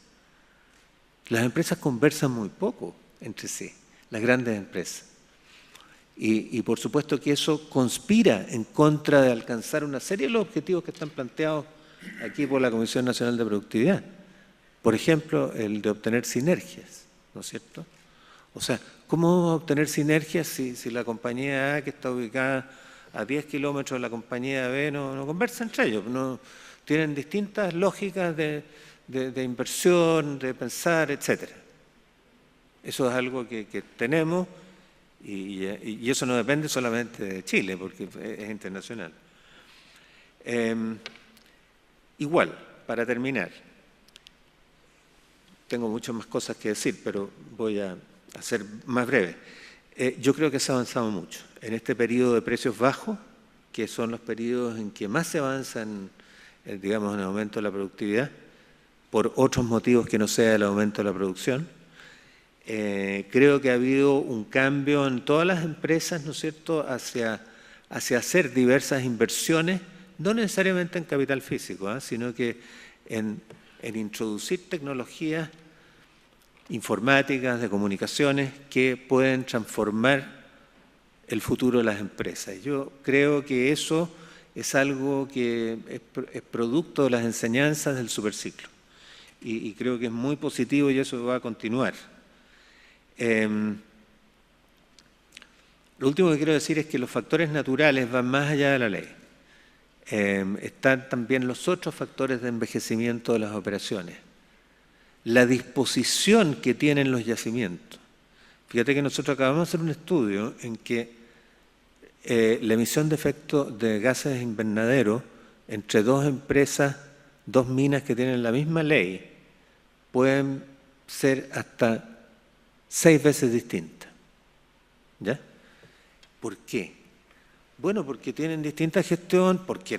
Las empresas conversan muy poco entre sí, las grandes empresas. Y por supuesto que eso conspira en contra de alcanzar una serie de los objetivos que están planteados aquí por la Comisión Nacional de Productividad. Por ejemplo, el de obtener sinergias, ¿no es cierto? O sea, ¿cómo vamos a obtener sinergias si la compañía A, que está ubicada a 10 kilómetros de la compañía B, no conversa entre ellos? No, tienen distintas lógicas de inversión, de pensar, etc. Eso es algo que tenemos y eso no depende solamente de Chile, porque es internacional. Igual, para terminar, tengo muchas más cosas que decir, pero voy a ser más breve. Yo creo que se ha avanzado mucho. En este periodo de precios bajos, que son los periodos en que más se avanza digamos, en el aumento de la productividad, por otros motivos que no sea el aumento de la producción, creo que ha habido un cambio en todas las empresas, ¿no es cierto?, hacia hacer diversas inversiones, no necesariamente en capital físico, sino que en introducir tecnologías informáticas, de comunicaciones, que pueden transformar el futuro de las empresas. Yo creo que eso es algo que es producto de las enseñanzas del superciclo. Y creo que es muy positivo y eso va a continuar. Lo último que quiero decir es que los factores naturales van más allá de la ley. Están también los otros factores de envejecimiento de las operaciones. La disposición que tienen los yacimientos. Fíjate que nosotros acabamos de hacer un estudio en que la emisión de efecto de gases invernadero entre dos empresas, dos minas que tienen la misma ley, pueden ser hasta 6 veces distintas. ¿Ya? ¿Por qué? Bueno, porque tienen distinta gestión, porque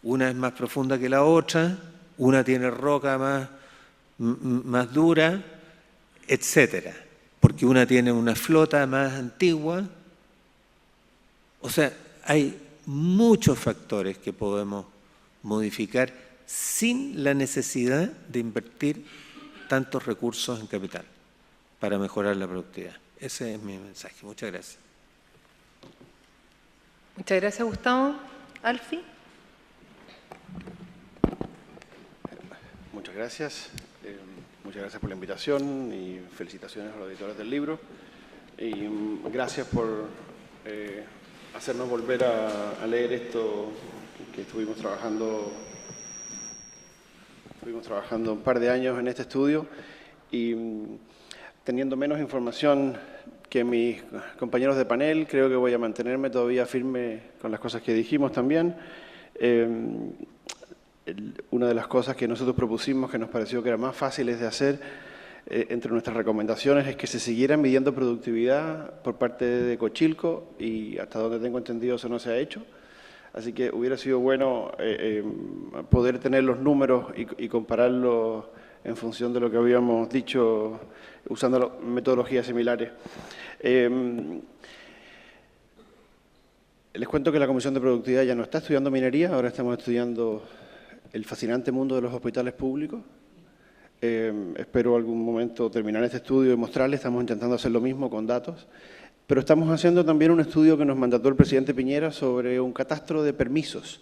una es más profunda que la otra, una tiene roca más dura, etcétera. Porque una tiene una flota más antigua. O sea, hay muchos factores que podemos modificar sin la necesidad de invertir tantos recursos en capital para mejorar la productividad. Ese es mi mensaje. Muchas gracias. Muchas gracias, Gustavo. Alfi. Muchas gracias. Muchas gracias por la invitación y felicitaciones a los editores del libro. Y gracias por hacernos volver a leer esto que estuvimos trabajando un par de años en este estudio y teniendo menos información que mis compañeros de panel, creo que voy a mantenerme todavía firme con las cosas que dijimos también. Una de las cosas que nosotros propusimos, que nos pareció que eran más fáciles de hacer, entre nuestras recomendaciones, es que se siguiera midiendo productividad por parte de Cochilco y hasta donde tengo entendido eso no se ha hecho. Así que hubiera sido bueno poder tener los números y compararlos en función de lo que habíamos dicho, usando metodologías similares. Les cuento que la Comisión de Productividad ya no está estudiando minería, ahora estamos estudiando el fascinante mundo de los hospitales públicos. Espero algún momento terminar este estudio y mostrarles, estamos intentando hacer lo mismo con datos. Pero estamos haciendo también un estudio que nos mandató el presidente Piñera sobre un catastro de permisos,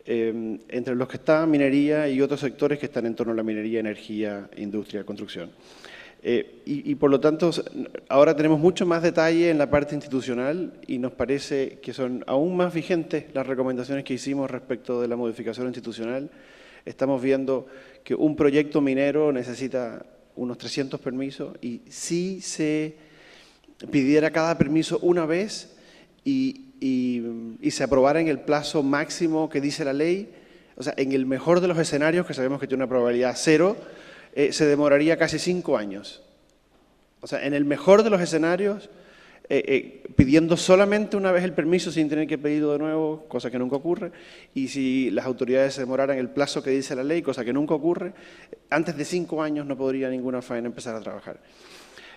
entre los que está minería y otros sectores que están en torno a la minería, energía, industria, construcción. Y por lo tanto, ahora tenemos mucho más detalle en la parte institucional y nos parece que son aún más vigentes las recomendaciones que hicimos respecto de la modificación institucional. Estamos viendo que un proyecto minero necesita unos 300 permisos y si se pidiera cada permiso una vez y se aprobara en el plazo máximo que dice la ley, o sea, en el mejor de los escenarios, que sabemos que tiene una probabilidad 0, se demoraría casi 5 años. O sea, en el mejor de los escenarios, pidiendo solamente una vez el permiso sin tener que pedirlo de nuevo, cosa que nunca ocurre, y si las autoridades se demoraran el plazo que dice la ley, cosa que nunca ocurre, antes de 5 años no podría ninguna faena empezar a trabajar.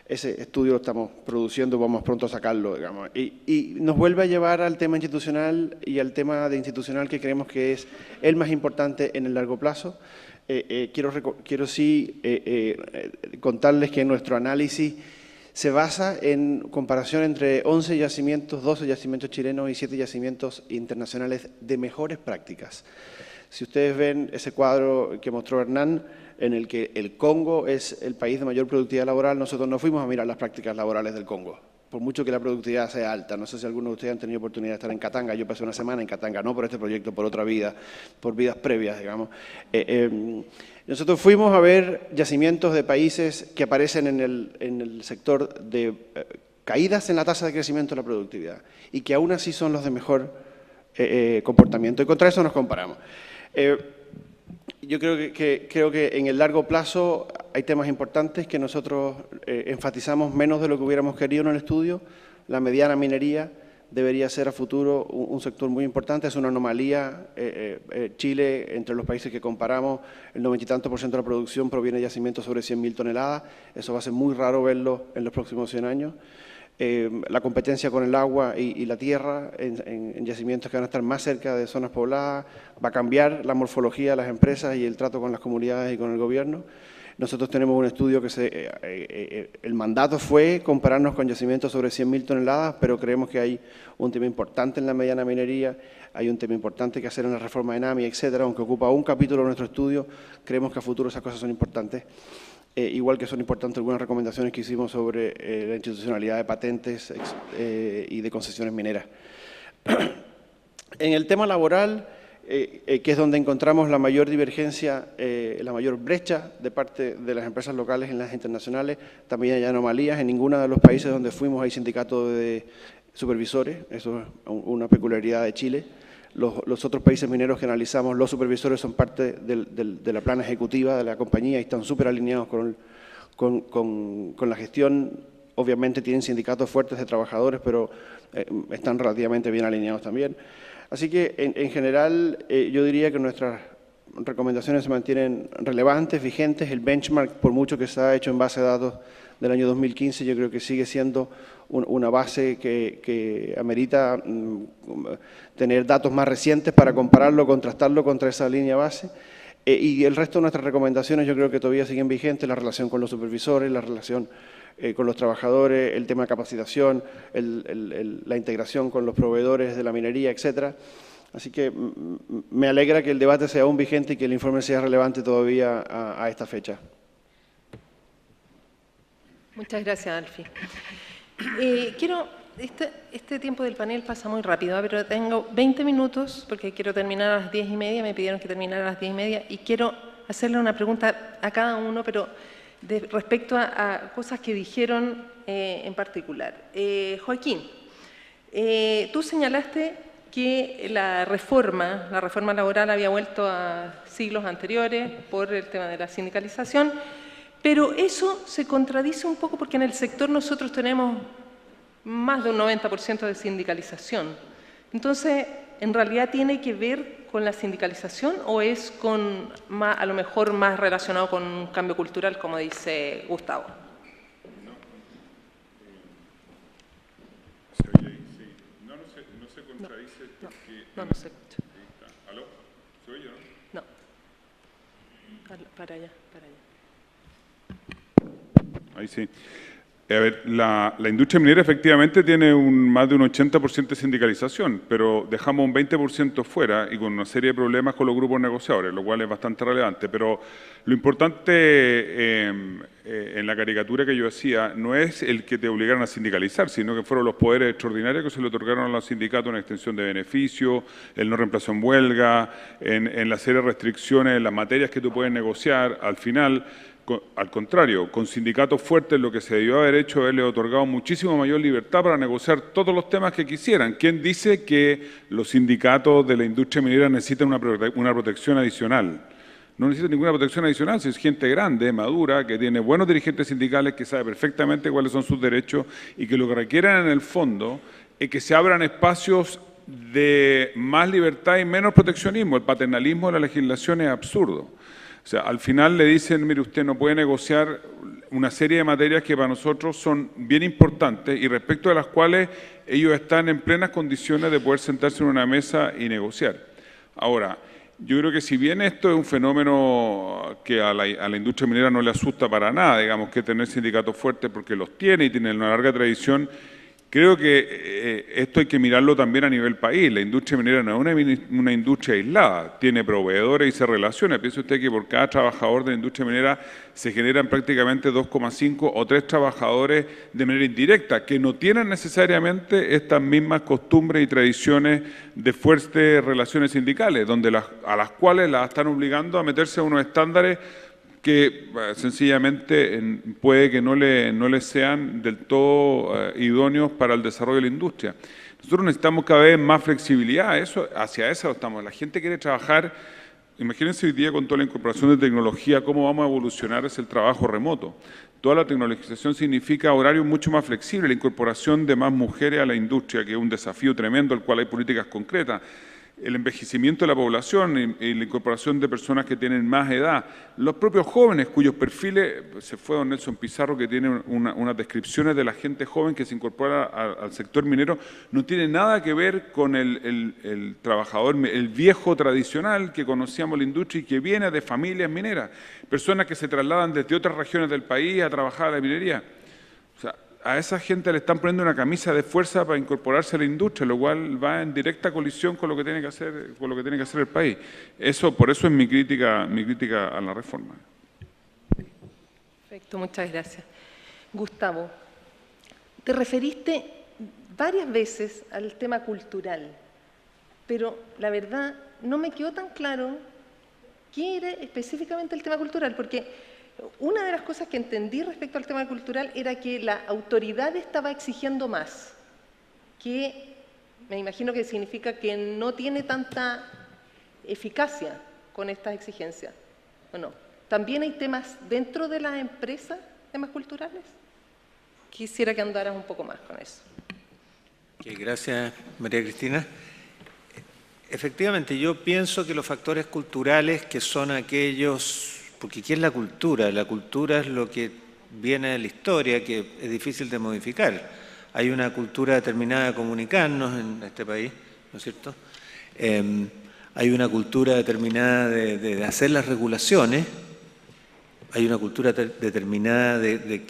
Ese estudio lo estamos produciendo, vamos pronto a sacarlo, digamos. Y nos vuelve a llevar al tema institucional y al tema de institucional que creemos que es el más importante en el largo plazo. Quiero sí contarles que nuestro análisis se basa en comparación entre 11 yacimientos, 12 yacimientos chilenos y 7 yacimientos internacionales de mejores prácticas. Si ustedes ven ese cuadro que mostró Hernán, en el que el Congo es el país de mayor productividad laboral, nosotros no fuimos a mirar las prácticas laborales del Congo, por mucho que la productividad sea alta. No sé si algunos de ustedes han tenido oportunidad de estar en Katanga. Yo pasé una semana en Katanga, no por este proyecto, por otra vida, por vidas previas, digamos. Nosotros fuimos a ver yacimientos de países que aparecen en el sector de caídas en la tasa de crecimiento de la productividad y que aún así son los de mejor comportamiento. Y contra eso nos comparamos. Yo creo que en el largo plazo hay temas importantes que nosotros enfatizamos menos de lo que hubiéramos querido en el estudio. La mediana minería debería ser a futuro un sector muy importante, es una anomalía. Chile, entre los países que comparamos, el 90 y tanto % de la producción proviene de yacimientos sobre 100.000 toneladas. Eso va a ser muy raro verlo en los próximos 100 años. La competencia con el agua y la tierra en yacimientos que van a estar más cerca de zonas pobladas, va a cambiar la morfología de las empresas y el trato con las comunidades y con el gobierno. Nosotros tenemos un estudio que el mandato fue compararnos con yacimientos sobre 100.000 toneladas, pero creemos que hay un tema importante en la mediana minería, hay un tema importante que hacer en la reforma de NAMI, etcétera. Aunque ocupa un capítulo de nuestro estudio, creemos que a futuro esas cosas son importantes. Igual que son importantes algunas recomendaciones que hicimos sobre la institucionalidad de patentes y de concesiones mineras. En el tema laboral, que es donde encontramos la mayor divergencia, la mayor brecha de parte de las empresas locales en las internacionales, también hay anomalías. En ninguno de los países donde fuimos hay sindicatos de supervisores, eso es una peculiaridad de Chile. Los otros países mineros que analizamos, los supervisores son parte de la plana ejecutiva de la compañía y están súper alineados con la gestión. Obviamente tienen sindicatos fuertes de trabajadores, pero están relativamente bien alineados también. Así que, en general, yo diría que nuestras recomendaciones se mantienen relevantes, vigentes. El benchmark, por mucho que se ha hecho en base de datos del año 2015, yo creo que sigue siendo una base que amerita tener datos más recientes para compararlo, contrastarlo contra esa línea base. Y el resto de nuestras recomendaciones yo creo que todavía siguen vigentes, la relación con los supervisores, la relación con los trabajadores, el tema de capacitación, la integración con los proveedores de la minería, etcétera. Así que me alegra que el debate sea aún vigente y que el informe sea relevante todavía a esta fecha. Muchas gracias, Alfie. Este tiempo del panel pasa muy rápido, pero tengo 20 minutos porque quiero terminar a las 10:30, me pidieron que terminara a las 10:30 y quiero hacerle una pregunta a cada uno, pero respecto a cosas que dijeron en particular. Joaquín, tú señalaste que la reforma laboral había vuelto a siglos anteriores por el tema de la sindicalización, pero eso se contradice un poco porque en el sector nosotros tenemos más de un 90% de sindicalización. Entonces, ¿en realidad tiene que ver con la sindicalización o es a lo mejor más relacionado con un cambio cultural, como dice Gustavo? ¿Se oye ahí? Sí. No se contradice porque... No se escucha. ¿Aló? ¿Se oye o no? No. Para allá. Ahí sí. A ver, la industria minera efectivamente tiene más de un 80% de sindicalización, pero dejamos un 20% fuera y con una serie de problemas con los grupos negociadores, lo cual es bastante relevante. Pero lo importante en la caricatura que yo hacía no es el que te obligaran a sindicalizar, sino que fueron los poderes extraordinarios que se le otorgaron a los sindicatos en extensión de beneficios, el no reemplazo en huelga, en la serie de restricciones, en las materias que tú puedes negociar. Al final, al contrario, con sindicatos fuertes lo que se debió haber hecho es haberle otorgado muchísimo mayor libertad para negociar todos los temas que quisieran. ¿Quién dice que los sindicatos de la industria minera necesitan una protección adicional? No necesitan ninguna protección adicional, si es gente grande, madura, que tiene buenos dirigentes sindicales, que sabe perfectamente cuáles son sus derechos y que lo que requieren en el fondo es que se abran espacios de más libertad y menos proteccionismo. El paternalismo de la legislación es absurdo. O sea, al final le dicen, mire, usted no puede negociar una serie de materias que para nosotros son bien importantes y respecto a las cuales ellos están en plenas condiciones de poder sentarse en una mesa y negociar. Ahora, yo creo que si bien esto es un fenómeno que a la industria minera no le asusta para nada, digamos, que tener sindicatos fuertes porque los tiene y tiene una larga tradición, creo que esto hay que mirarlo también a nivel país. La industria minera no es una industria aislada, tiene proveedores y se relaciona. Piense usted que por cada trabajador de la industria minera se generan prácticamente 2,5 o 3 trabajadores de manera indirecta, que no tienen necesariamente estas mismas costumbres y tradiciones de fuertes relaciones sindicales, a las cuales las están obligando a meterse a unos estándares que sencillamente puede que no les sean del todo idóneos para el desarrollo de la industria. Nosotros necesitamos cada vez más flexibilidad, hacia eso estamos. La gente quiere trabajar, imagínense hoy día con toda la incorporación de tecnología, cómo vamos a evolucionar es el trabajo remoto. Toda la tecnologización significa horarios mucho más flexibles, la incorporación de más mujeres a la industria, que es un desafío tremendo al cual hay políticas concretas. el envejecimiento de la población y la incorporación de personas que tienen más edad. Los propios jóvenes, cuyos perfiles, se fue don Nelson Pizarro, que tiene unas descripciones de la gente joven que se incorpora al sector minero, no tiene nada que ver con el trabajador, el viejo tradicional que conocíamos la industria y que viene de familias mineras, personas que se trasladan desde otras regiones del país a trabajar a la minería. O sea, a esa gente le están poniendo una camisa de fuerza para incorporarse a la industria, lo cual va en directa colisión con lo que tiene que hacer, el país. Por eso es mi crítica a la reforma. Perfecto, muchas gracias. Gustavo, te referiste varias veces al tema cultural, pero la verdad no me quedó tan claro qué era específicamente el tema cultural, porque una de las cosas que entendí respecto al tema cultural era que la autoridad estaba exigiendo más, que me imagino que significa que no tiene tanta eficacia con estas exigencias, ¿o no? ¿También hay temas dentro de las empresas, temas culturales? Quisiera que andaras un poco más con eso. Gracias, María Cristina. Efectivamente, yo pienso que los factores culturales, que son aquellos... Porque ¿qué es la cultura? La cultura es lo que viene de la historia, que es difícil de modificar. Hay una cultura determinada de comunicarnos en este país, ¿no es cierto? Hay una cultura determinada de hacer las regulaciones, hay una cultura determinada de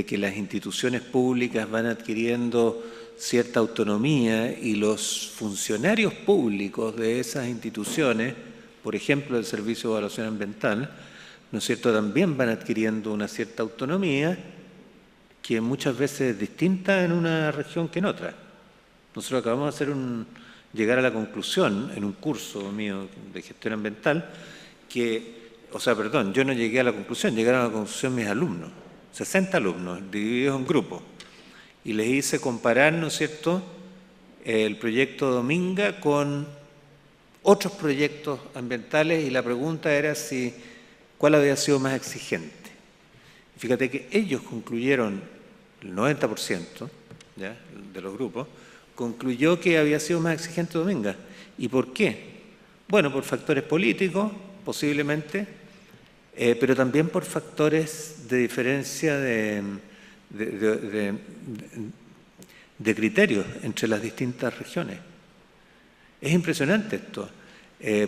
que las instituciones públicas van adquiriendo cierta autonomía y los funcionarios públicos de esas instituciones, por ejemplo, el Servicio de Evaluación Ambiental, ¿no es cierto?, también van adquiriendo una cierta autonomía que muchas veces es distinta en una región que en otra. Nosotros acabamos de llegar a la conclusión en un curso mío de gestión ambiental yo no llegué a la conclusión, llegaron a la conclusión mis alumnos, 60 alumnos divididos en grupos, y les hice comparar, ¿no es cierto?, el proyecto Dominga con otros proyectos ambientales y la pregunta era cuál había sido más exigente. Fíjate que ellos concluyeron, el 90% ¿ya?, de los grupos, concluyó que había sido más exigente Dominga. ¿Y por qué? Bueno, por factores políticos, posiblemente, pero también por factores de diferencia de criterios entre las distintas regiones. Es impresionante esto.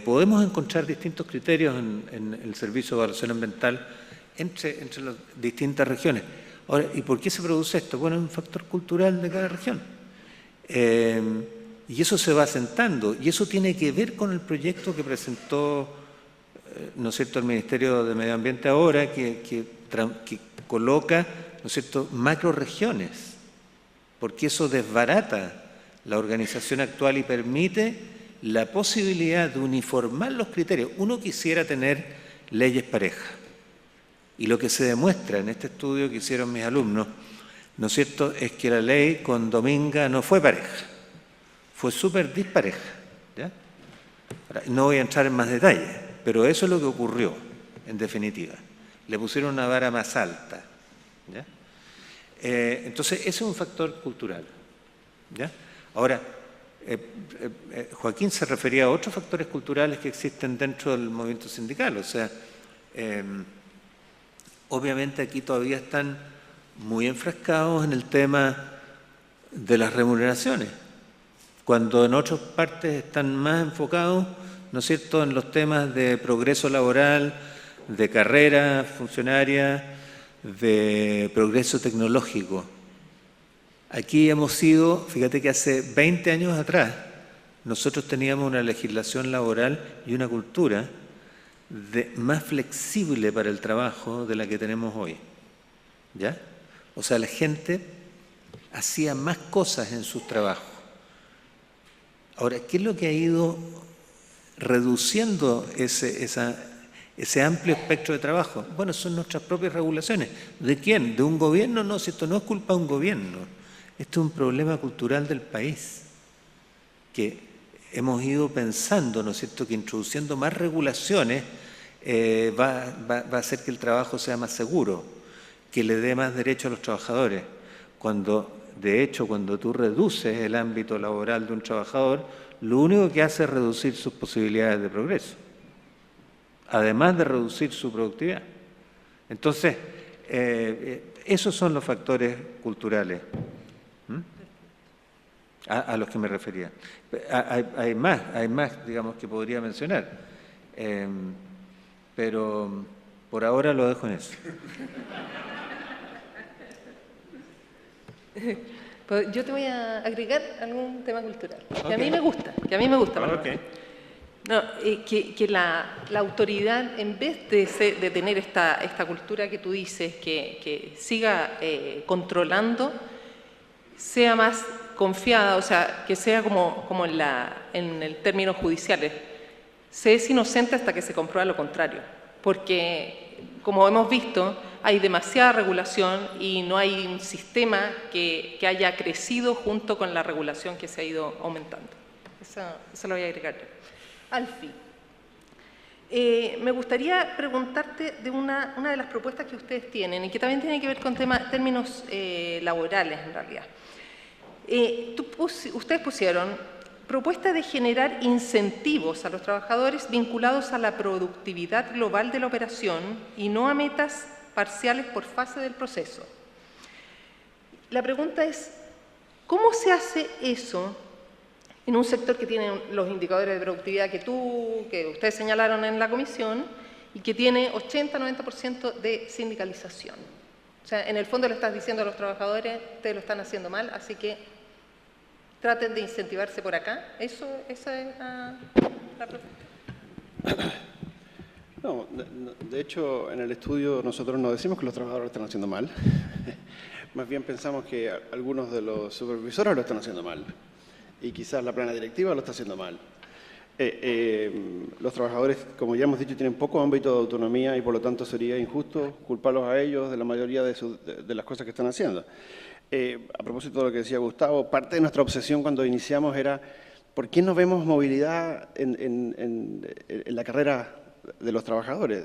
Podemos encontrar distintos criterios en el Servicio de Evaluación Ambiental entre las distintas regiones. Ahora, ¿y por qué se produce esto? Bueno, es un factor cultural de cada región. Y eso se va asentando, y eso tiene que ver con el proyecto que presentó, ¿no es cierto?, el Ministerio de Medio Ambiente ahora, que coloca, ¿no es cierto?, macroregiones, porque eso desbarata la organización actual y permite la posibilidad de uniformar los criterios. Uno quisiera tener leyes parejas, y lo que se demuestra en este estudio que hicieron mis alumnos, ¿no es cierto?, es que la ley con Dominga no fue pareja, fue súper dispareja, ¿ya? Ahora, no voy a entrar en más detalles, pero eso es lo que ocurrió, en definitiva. Le pusieron una vara más alta, ¿ya? Entonces, ese es un factor cultural, ¿ya? Ahora, Joaquín se refería a otros factores culturales que existen dentro del movimiento sindical, o sea, obviamente aquí todavía están muy enfrascados en el tema de las remuneraciones, cuando en otras partes están más enfocados, ¿no es cierto?, en los temas de progreso laboral, de carrera funcionaria, de progreso tecnológico. Aquí hemos sido, fíjate que hace 20 años atrás, nosotros teníamos una legislación laboral y una cultura más flexible para el trabajo de la que tenemos hoy, ¿ya? O sea, la gente hacía más cosas en sus trabajos. Ahora, ¿qué es lo que ha ido reduciendo ese amplio espectro de trabajo? Bueno, son nuestras propias regulaciones. ¿De quién? ¿De un gobierno? No, si esto no es culpa de un gobierno. Esto es un problema cultural del país, que hemos ido pensando, ¿no es cierto?, que introduciendo más regulaciones va a hacer que el trabajo sea más seguro, que le dé más derecho a los trabajadores, cuando De hecho, cuando tú reduces el ámbito laboral de un trabajador, lo único que hace es reducir sus posibilidades de progreso, además de reducir su productividad. Entonces, esos son los factores culturales a los que me refería. Hay más, digamos, que podría mencionar, pero por ahora lo dejo en eso. Pues yo te voy a agregar algún tema cultural, que a mí me gusta. Okay. No, que la autoridad, en vez de tener esta cultura que tú dices, que siga controlando, sea más confiada, o sea, que sea como en el término judiciales, se es inocente hasta que se comprueba lo contrario, porque, como hemos visto, hay demasiada regulación y no hay un sistema que haya crecido junto con la regulación que se ha ido aumentando. Eso lo voy a agregar yo. Alfie, me gustaría preguntarte de una de las propuestas que ustedes tienen y que también tiene que ver con términos laborales, en realidad. Ustedes pusieron propuesta de generar incentivos a los trabajadores vinculados a la productividad global de la operación y no a metas parciales por fase del proceso. La pregunta es, ¿cómo se hace eso en un sector que tiene los indicadores de productividad que ustedes señalaron en la comisión y que tiene 80-90% de sindicalización? O sea, en el fondo le estás diciendo a los trabajadores, ustedes lo están haciendo mal, así que traten de incentivarse por acá. Esa es la propuesta. No, de hecho, en el estudio nosotros no decimos que los trabajadores lo están haciendo mal. Más bien pensamos que algunos de los supervisores lo están haciendo mal. Y quizás la plana directiva lo está haciendo mal. Los trabajadores, como ya hemos dicho, tienen poco ámbito de autonomía y por lo tanto sería injusto culparlos a ellos de la mayoría de las cosas que están haciendo. A propósito de lo que decía Gustavo, parte de nuestra obsesión cuando iniciamos era ¿por qué no vemos movilidad en la carrera de los trabajadores?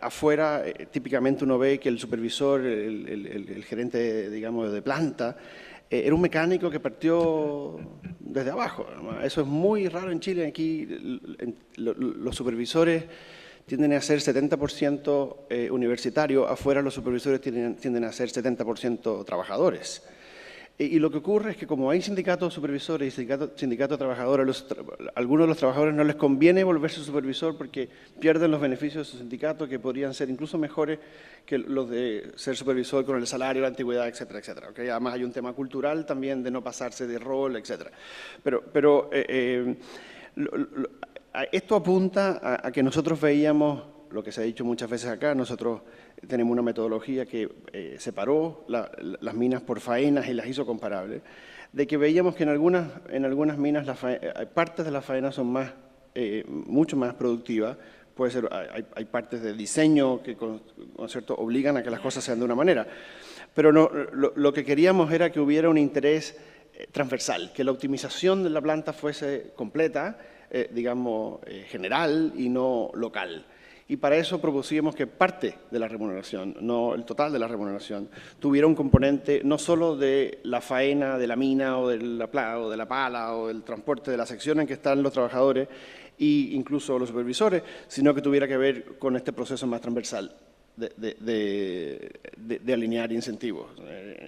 Afuera, típicamente uno ve que el supervisor, el gerente, digamos, de planta, era un mecánico que partió desde abajo. Eso es muy raro en Chile. Aquí los supervisores tienden a ser 70% universitarios, afuera los supervisores tienden a ser 70% trabajadores. Y lo que ocurre es que como hay sindicatos supervisores y sindicatos trabajadores, algunos de los trabajadores no les conviene volverse supervisor porque pierden los beneficios de su sindicato que podrían ser incluso mejores que los de ser supervisor con el salario, la antigüedad, etcétera, etcétera. ¿Okay? Además hay un tema cultural también de no pasarse de rol, etcétera. Pero esto apunta a que nosotros veíamos, lo que se ha dicho muchas veces acá, nosotros tenemos una metodología que separó las minas por faenas y las hizo comparables, de que veíamos que en algunas minas partes de las faenas son mucho más productivas. Puede ser, hay partes de diseño que con cierto obligan a que las cosas sean de una manera. Pero no, lo que queríamos era que hubiera un interés transversal, que la optimización de la planta fuese completa, digamos, general y no local. Y para eso propusimos que parte de la remuneración, no el total de la remuneración, tuviera un componente no solo de la faena, de la mina o de la pala o del transporte de la sección en que están los trabajadores e incluso los supervisores, sino que tuviera que ver con este proceso más transversal de alinear incentivos.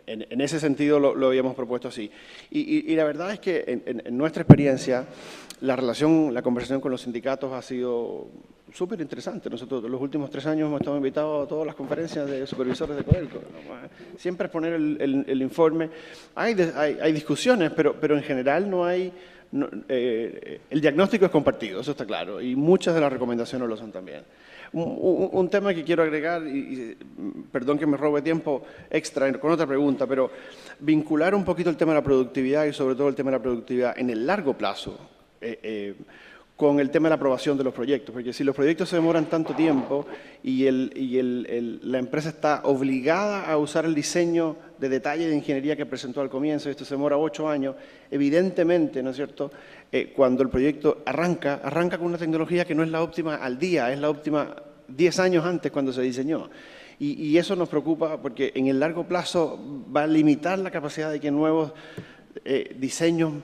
En ese sentido lo habíamos propuesto así. Y la verdad es que en nuestra experiencia la conversación con los sindicatos ha sido súper interesante. Nosotros los últimos 3 años hemos estado invitados a todas las conferencias de supervisores de Codelco. Siempre exponer el informe. Hay discusiones, pero en general no hay... el diagnóstico es compartido, eso está claro, y muchas de las recomendaciones lo son también. Un tema que quiero agregar, y perdón que me robe tiempo extra con otra pregunta, pero vincular un poquito el tema de la productividad y sobre todo el tema de la productividad en el largo plazo con el tema de la aprobación de los proyectos, porque si los proyectos se demoran tanto tiempo y la empresa está obligada a usar el diseño de detalle de ingeniería que presentó al comienzo, esto se demora 8 años, evidentemente, ¿no es cierto?, cuando el proyecto arranca con una tecnología que no es la óptima al día, es la óptima 10 años antes cuando se diseñó. Y eso nos preocupa porque en el largo plazo va a limitar la capacidad de que nuevos diseños,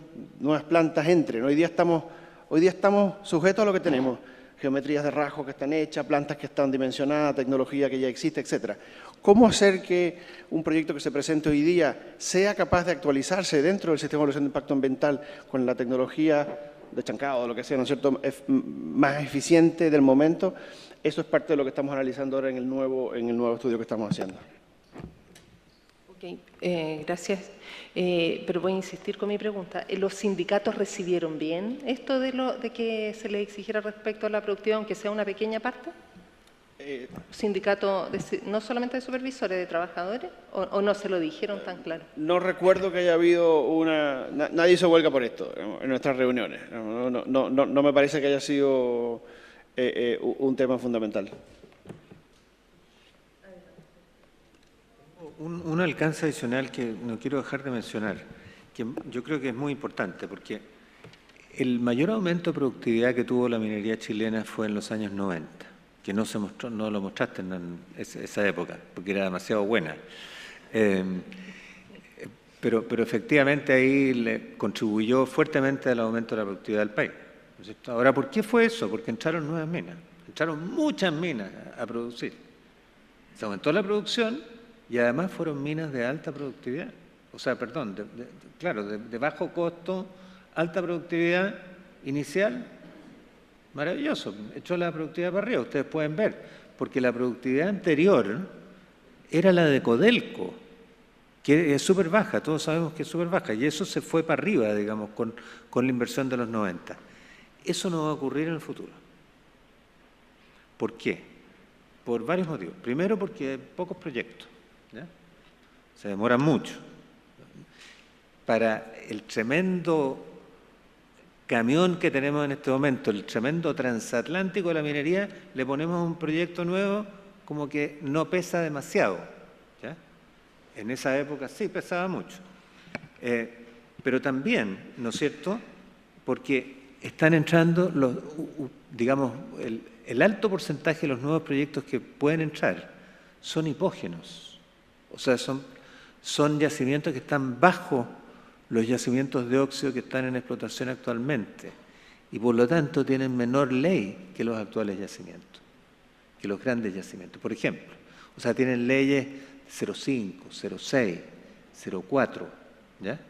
nuevas plantas entren. Hoy día estamos sujetos a lo que tenemos, geometrías de rasgos que están hechas, plantas que están dimensionadas, tecnología que ya existe, etcétera. ¿Cómo hacer que un proyecto que se presente hoy día sea capaz de actualizarse dentro del sistema de evaluación de impacto ambiental con la tecnología de chancado o lo que sea, ¿no es cierto?, más eficiente del momento? Eso es parte de lo que estamos analizando ahora en el nuevo estudio que estamos haciendo. Ok, gracias. Pero voy a insistir con mi pregunta. ¿Los sindicatos recibieron bien esto de que se les exigiera respecto a la productividad, aunque sea una pequeña parte? ¿Sindicato no solamente de supervisores, de trabajadores? ¿O no se lo dijeron tan claro? No recuerdo que haya habido nadie hizo huelga por esto en nuestras reuniones. No me parece que haya sido un tema fundamental. Un alcance adicional que no quiero dejar de mencionar, que yo creo que es muy importante, porque el mayor aumento de productividad que tuvo la minería chilena fue en los años 90, que no lo mostraste en esa época, porque era demasiado buena. Pero efectivamente ahí le contribuyó fuertemente al aumento de la productividad del país, ¿no es cierto? Ahora, ¿por qué fue eso? Porque entraron nuevas minas, entraron muchas minas a producir. Se aumentó la producción y además fueron minas de alta productividad. O sea, perdón, de bajo costo, alta productividad inicial, maravilloso, echó la productividad para arriba, ustedes pueden ver, porque la productividad anterior era la de Codelco, que es súper baja, todos sabemos que es súper baja, y eso se fue para arriba, digamos, con la inversión de los 90. Eso no va a ocurrir en el futuro. ¿Por qué? Por varios motivos. Primero, porque hay pocos proyectos, ¿ya? Se demoran mucho. Para el tremendo camión que tenemos en este momento, el tremendo transatlántico de la minería, le ponemos un proyecto nuevo como que no pesa demasiado, ¿ya? En esa época sí pesaba mucho. Pero también, ¿no es cierto?, porque están entrando, digamos, el alto porcentaje de los nuevos proyectos que pueden entrar son hipógenos. O sea, son yacimientos que están bajo los yacimientos de óxido que están en explotación actualmente y por lo tanto tienen menor ley que los actuales yacimientos, que los grandes yacimientos. Por ejemplo, o sea, tienen leyes 0,5, 0,6, 0,4, ¿ya?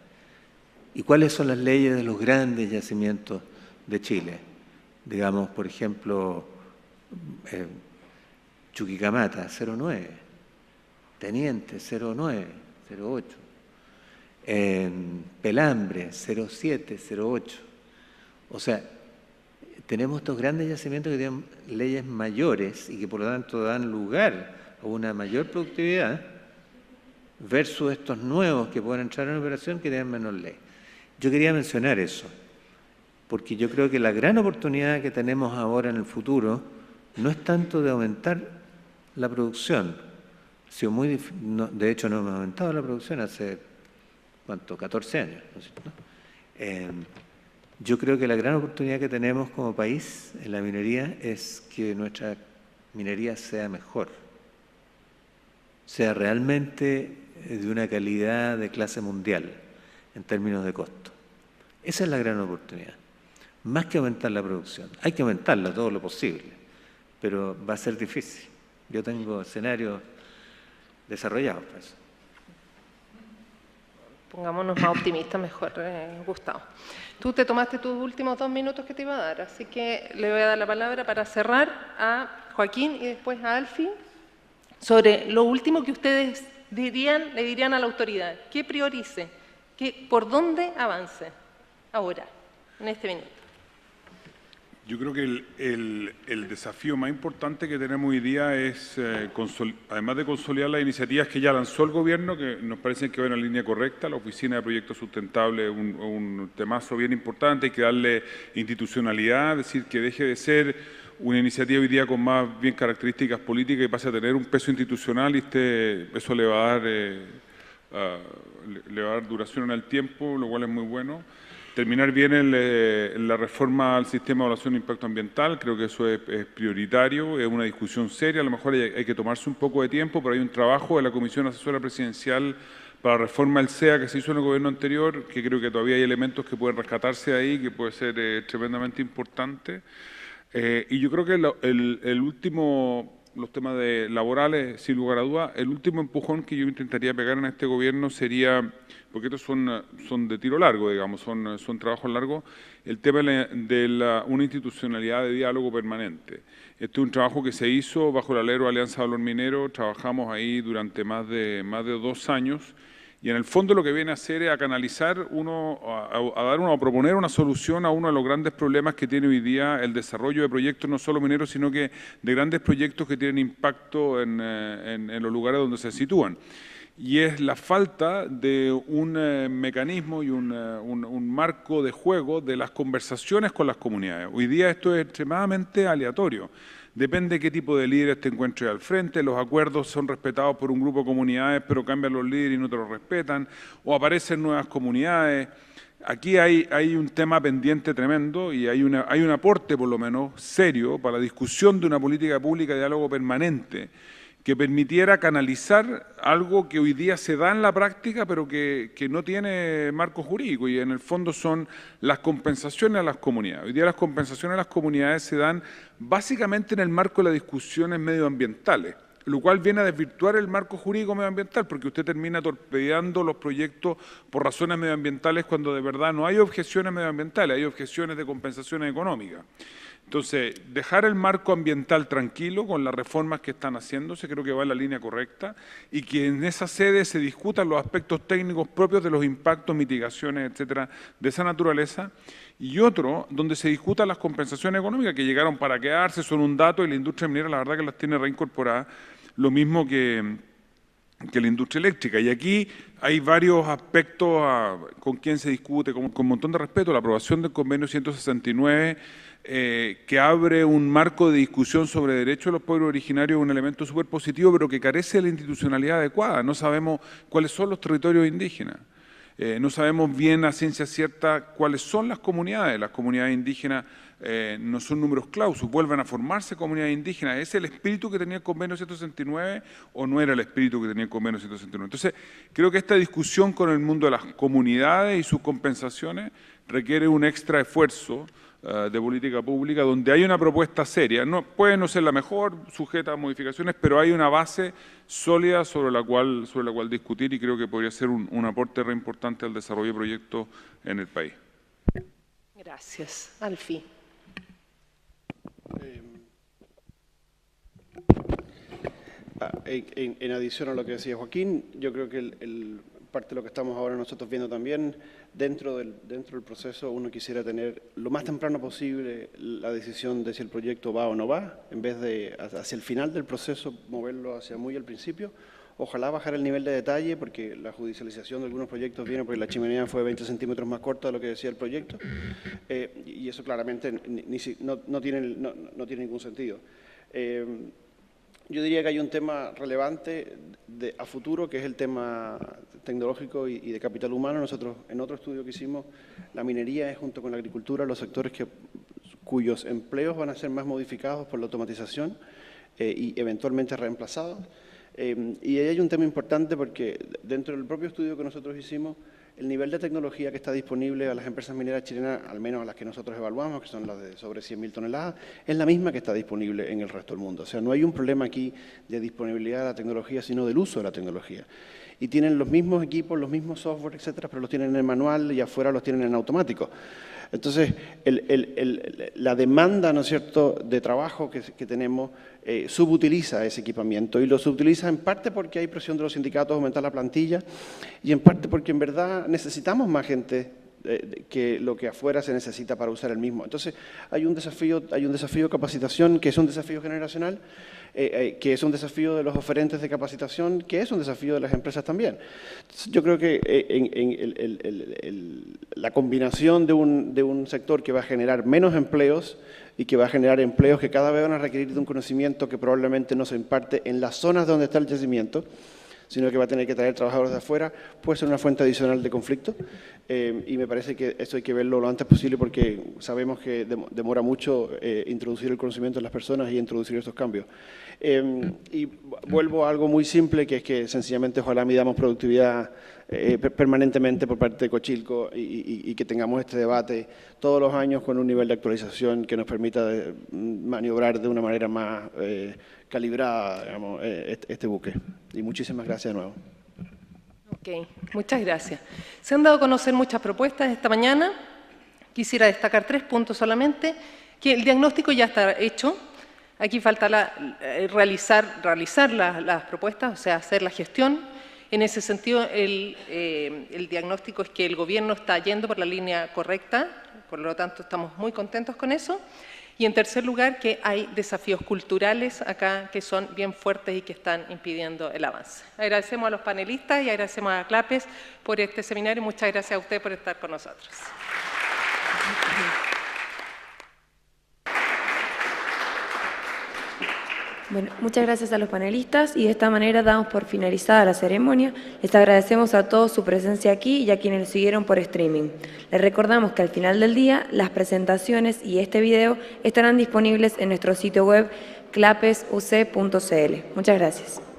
¿Y cuáles son las leyes de los grandes yacimientos de Chile? Digamos, por ejemplo, Chuquicamata, 0,9, Teniente, 0,9, 0,8, Pelambre, 0,7, 0,8. O sea, tenemos estos grandes yacimientos que tienen leyes mayores y que por lo tanto dan lugar a una mayor productividad versus estos nuevos que pueden entrar en operación que tienen menor ley. Yo quería mencionar eso, porque yo creo que la gran oportunidad que tenemos ahora en el futuro no es tanto de aumentar la producción. De hecho, no hemos aumentado la producción hace, ¿cuánto? 14 años, ¿no es cierto? Yo creo que la gran oportunidad que tenemos como país en la minería es que nuestra minería sea mejor, sea realmente de una calidad de clase mundial en términos de costo. Esa es la gran oportunidad. Más que aumentar la producción. Hay que aumentarla todo lo posible, pero va a ser difícil. Yo tengo escenarios desarrollados para eso. Pongámonos más optimistas mejor, Gustavo. Tú te tomaste tus últimos 2 minutos que te iba a dar, así que le voy a dar la palabra para cerrar a Joaquín y después a Alfie sobre lo último que ustedes le dirían a la autoridad. ¿Qué priorice? ¿Por dónde avance ahora, en este minuto? Yo creo que el desafío más importante que tenemos hoy día es, además de consolidar las iniciativas que ya lanzó el Gobierno, que nos parecen que van en la línea correcta, la Oficina de Proyectos Sustentables es un temazo bien importante, hay que darle institucionalidad, es decir, que deje de ser una iniciativa hoy día con más bien características políticas y pase a tener un peso institucional y eso le va a dar duración en el tiempo, lo cual es muy bueno. terminar bien la reforma al sistema de evaluación de impacto ambiental. Creo que eso es prioritario, es una discusión seria. A lo mejor hay que tomarse un poco de tiempo, pero hay un trabajo de la Comisión Asesora Presidencial para la reforma del SEA que se hizo en el gobierno anterior, que creo que todavía hay elementos que pueden rescatarse ahí, que puede ser tremendamente importante. Y yo creo que los temas laborales, sin lugar a dudas, el último empujón que yo intentaría pegar en este gobierno sería, porque estos son de tiro largo, digamos, son trabajos largos, el tema de una institucionalidad de diálogo permanente. Este es un trabajo que se hizo bajo el alero de Alianza Valor Minero, trabajamos ahí durante más de 2 años, y en el fondo lo que viene a hacer es a canalizar a proponer una solución a uno de los grandes problemas que tiene hoy día el desarrollo de proyectos no solo mineros, sino que de grandes proyectos que tienen impacto en los lugares donde se sitúan. Y es la falta de un mecanismo y un marco de juego de las conversaciones con las comunidades. Hoy día esto es extremadamente aleatorio. Depende de qué tipo de líderes te encuentres al frente, los acuerdos son respetados por un grupo de comunidades, pero cambian los líderes y no te los respetan, o aparecen nuevas comunidades. Aquí hay un tema pendiente tremendo y hay un aporte, por lo menos, serio para la discusión de una política pública de diálogo permanente que permitiera canalizar algo que hoy día se da en la práctica, pero que no tiene marco jurídico, y en el fondo son las compensaciones a las comunidades. Hoy día las compensaciones a las comunidades se dan básicamente en el marco de las discusiones medioambientales, lo cual viene a desvirtuar el marco jurídico medioambiental, porque usted termina torpedeando los proyectos por razones medioambientales cuando de verdad no hay objeciones medioambientales, hay objeciones de compensaciones económicas. Entonces, dejar el marco ambiental tranquilo con las reformas que están haciéndose, creo que va en la línea correcta, y que en esa sede se discutan los aspectos técnicos propios de los impactos, mitigaciones, etcétera, de esa naturaleza, y otro, donde se discutan las compensaciones económicas que llegaron para quedarse, son un dato, y la industria minera la verdad que las tiene reincorporadas, lo mismo que la industria eléctrica. Y aquí hay varios aspectos con quien se discute, con un montón de respeto, la aprobación del convenio 169, que abre un marco de discusión sobre derechos de los pueblos originarios, un elemento súper positivo, pero que carece de la institucionalidad adecuada. No sabemos cuáles son los territorios indígenas. No sabemos bien a ciencia cierta cuáles son las comunidades. Las comunidades indígenas no son números clausus, vuelven a formarse comunidades indígenas. ¿Es el espíritu que tenía el convenio 169 o no era el espíritu que tenía el convenio 169? Entonces, creo que esta discusión con el mundo de las comunidades y sus compensaciones requiere un extra esfuerzo de política pública, donde hay una propuesta seria. Puede no ser la mejor, sujeta a modificaciones, pero hay una base sólida sobre la cual discutir, y creo que podría ser un aporte re importante al desarrollo de proyectos en el país. Gracias. Alfie. En adición a lo que decía Joaquín, yo creo que parte de lo que estamos ahora nosotros viendo también, dentro del proceso uno quisiera tener lo más temprano posible la decisión de si el proyecto va o no va, en vez de hacia el final del proceso moverlo hacia muy al principio. Ojalá bajar el nivel de detalle, porque la judicialización de algunos proyectos viene porque la chimenea fue 20 centímetros más corta de lo que decía el proyecto, y eso claramente no tiene ningún sentido. Yo diría que hay un tema relevante a futuro, que es el tema tecnológico y de capital humano. Nosotros, en otro estudio que hicimos, la minería es, junto con la agricultura, los sectores cuyos empleos van a ser más modificados por la automatización y eventualmente reemplazados. Y ahí hay un tema importante, porque dentro del propio estudio que nosotros hicimos, el nivel de tecnología que está disponible a las empresas mineras chilenas, al menos a las que nosotros evaluamos, que son las de sobre 100.000 toneladas, es la misma que está disponible en el resto del mundo. O sea, no hay un problema aquí de disponibilidad de la tecnología, sino del uso de la tecnología. Y tienen los mismos equipos, los mismos software, etcétera, pero los tienen en el manual y afuera los tienen en automático. Entonces, la demanda, ¿no es cierto?, de trabajo que tenemos subutiliza ese equipamiento, y lo subutiliza en parte porque hay presión de los sindicatos a aumentar la plantilla, y en parte porque en verdad necesitamos más gente que lo que afuera se necesita para usar el mismo. Entonces, hay un desafío de capacitación, que es un desafío generacional, que es un desafío de los oferentes de capacitación, que es un desafío de las empresas también. Entonces, yo creo que la combinación de un sector que va a generar menos empleos y que va a generar empleos que cada vez van a requerir de un conocimiento que probablemente no se imparte en las zonas donde está el yacimiento, sino que va a tener que traer trabajadores de afuera, puede ser una fuente adicional de conflicto. y me parece que eso hay que verlo lo antes posible porque sabemos que demora mucho introducir el conocimiento en las personas y introducir estos cambios. Y vuelvo a algo muy simple, que es que sencillamente ojalá midamos productividad permanentemente por parte de Cochilco y que tengamos este debate todos los años con un nivel de actualización que nos permita maniobrar de una manera más calibrada, digamos, este buque. Y muchísimas gracias de nuevo. Ok, muchas gracias. Se han dado a conocer muchas propuestas esta mañana. Quisiera destacar 3 puntos solamente, que el diagnóstico ya está hecho. Aquí falta realizar las propuestas, o sea, hacer la gestión. En ese sentido, el diagnóstico es que el gobierno está yendo por la línea correcta, por lo tanto estamos muy contentos con eso. Y en tercer lugar, que hay desafíos culturales acá que son bien fuertes y que están impidiendo el avance. Agradecemos a los panelistas y agradecemos a CLAPES por este seminario. Muchas gracias a usted por estar con nosotros. Bueno, muchas gracias a los panelistas y de esta manera damos por finalizada la ceremonia. Les agradecemos a todos su presencia aquí y a quienes nos siguieron por streaming. Les recordamos que al final del día las presentaciones y este video estarán disponibles en nuestro sitio web clapesuc.cl. Muchas gracias.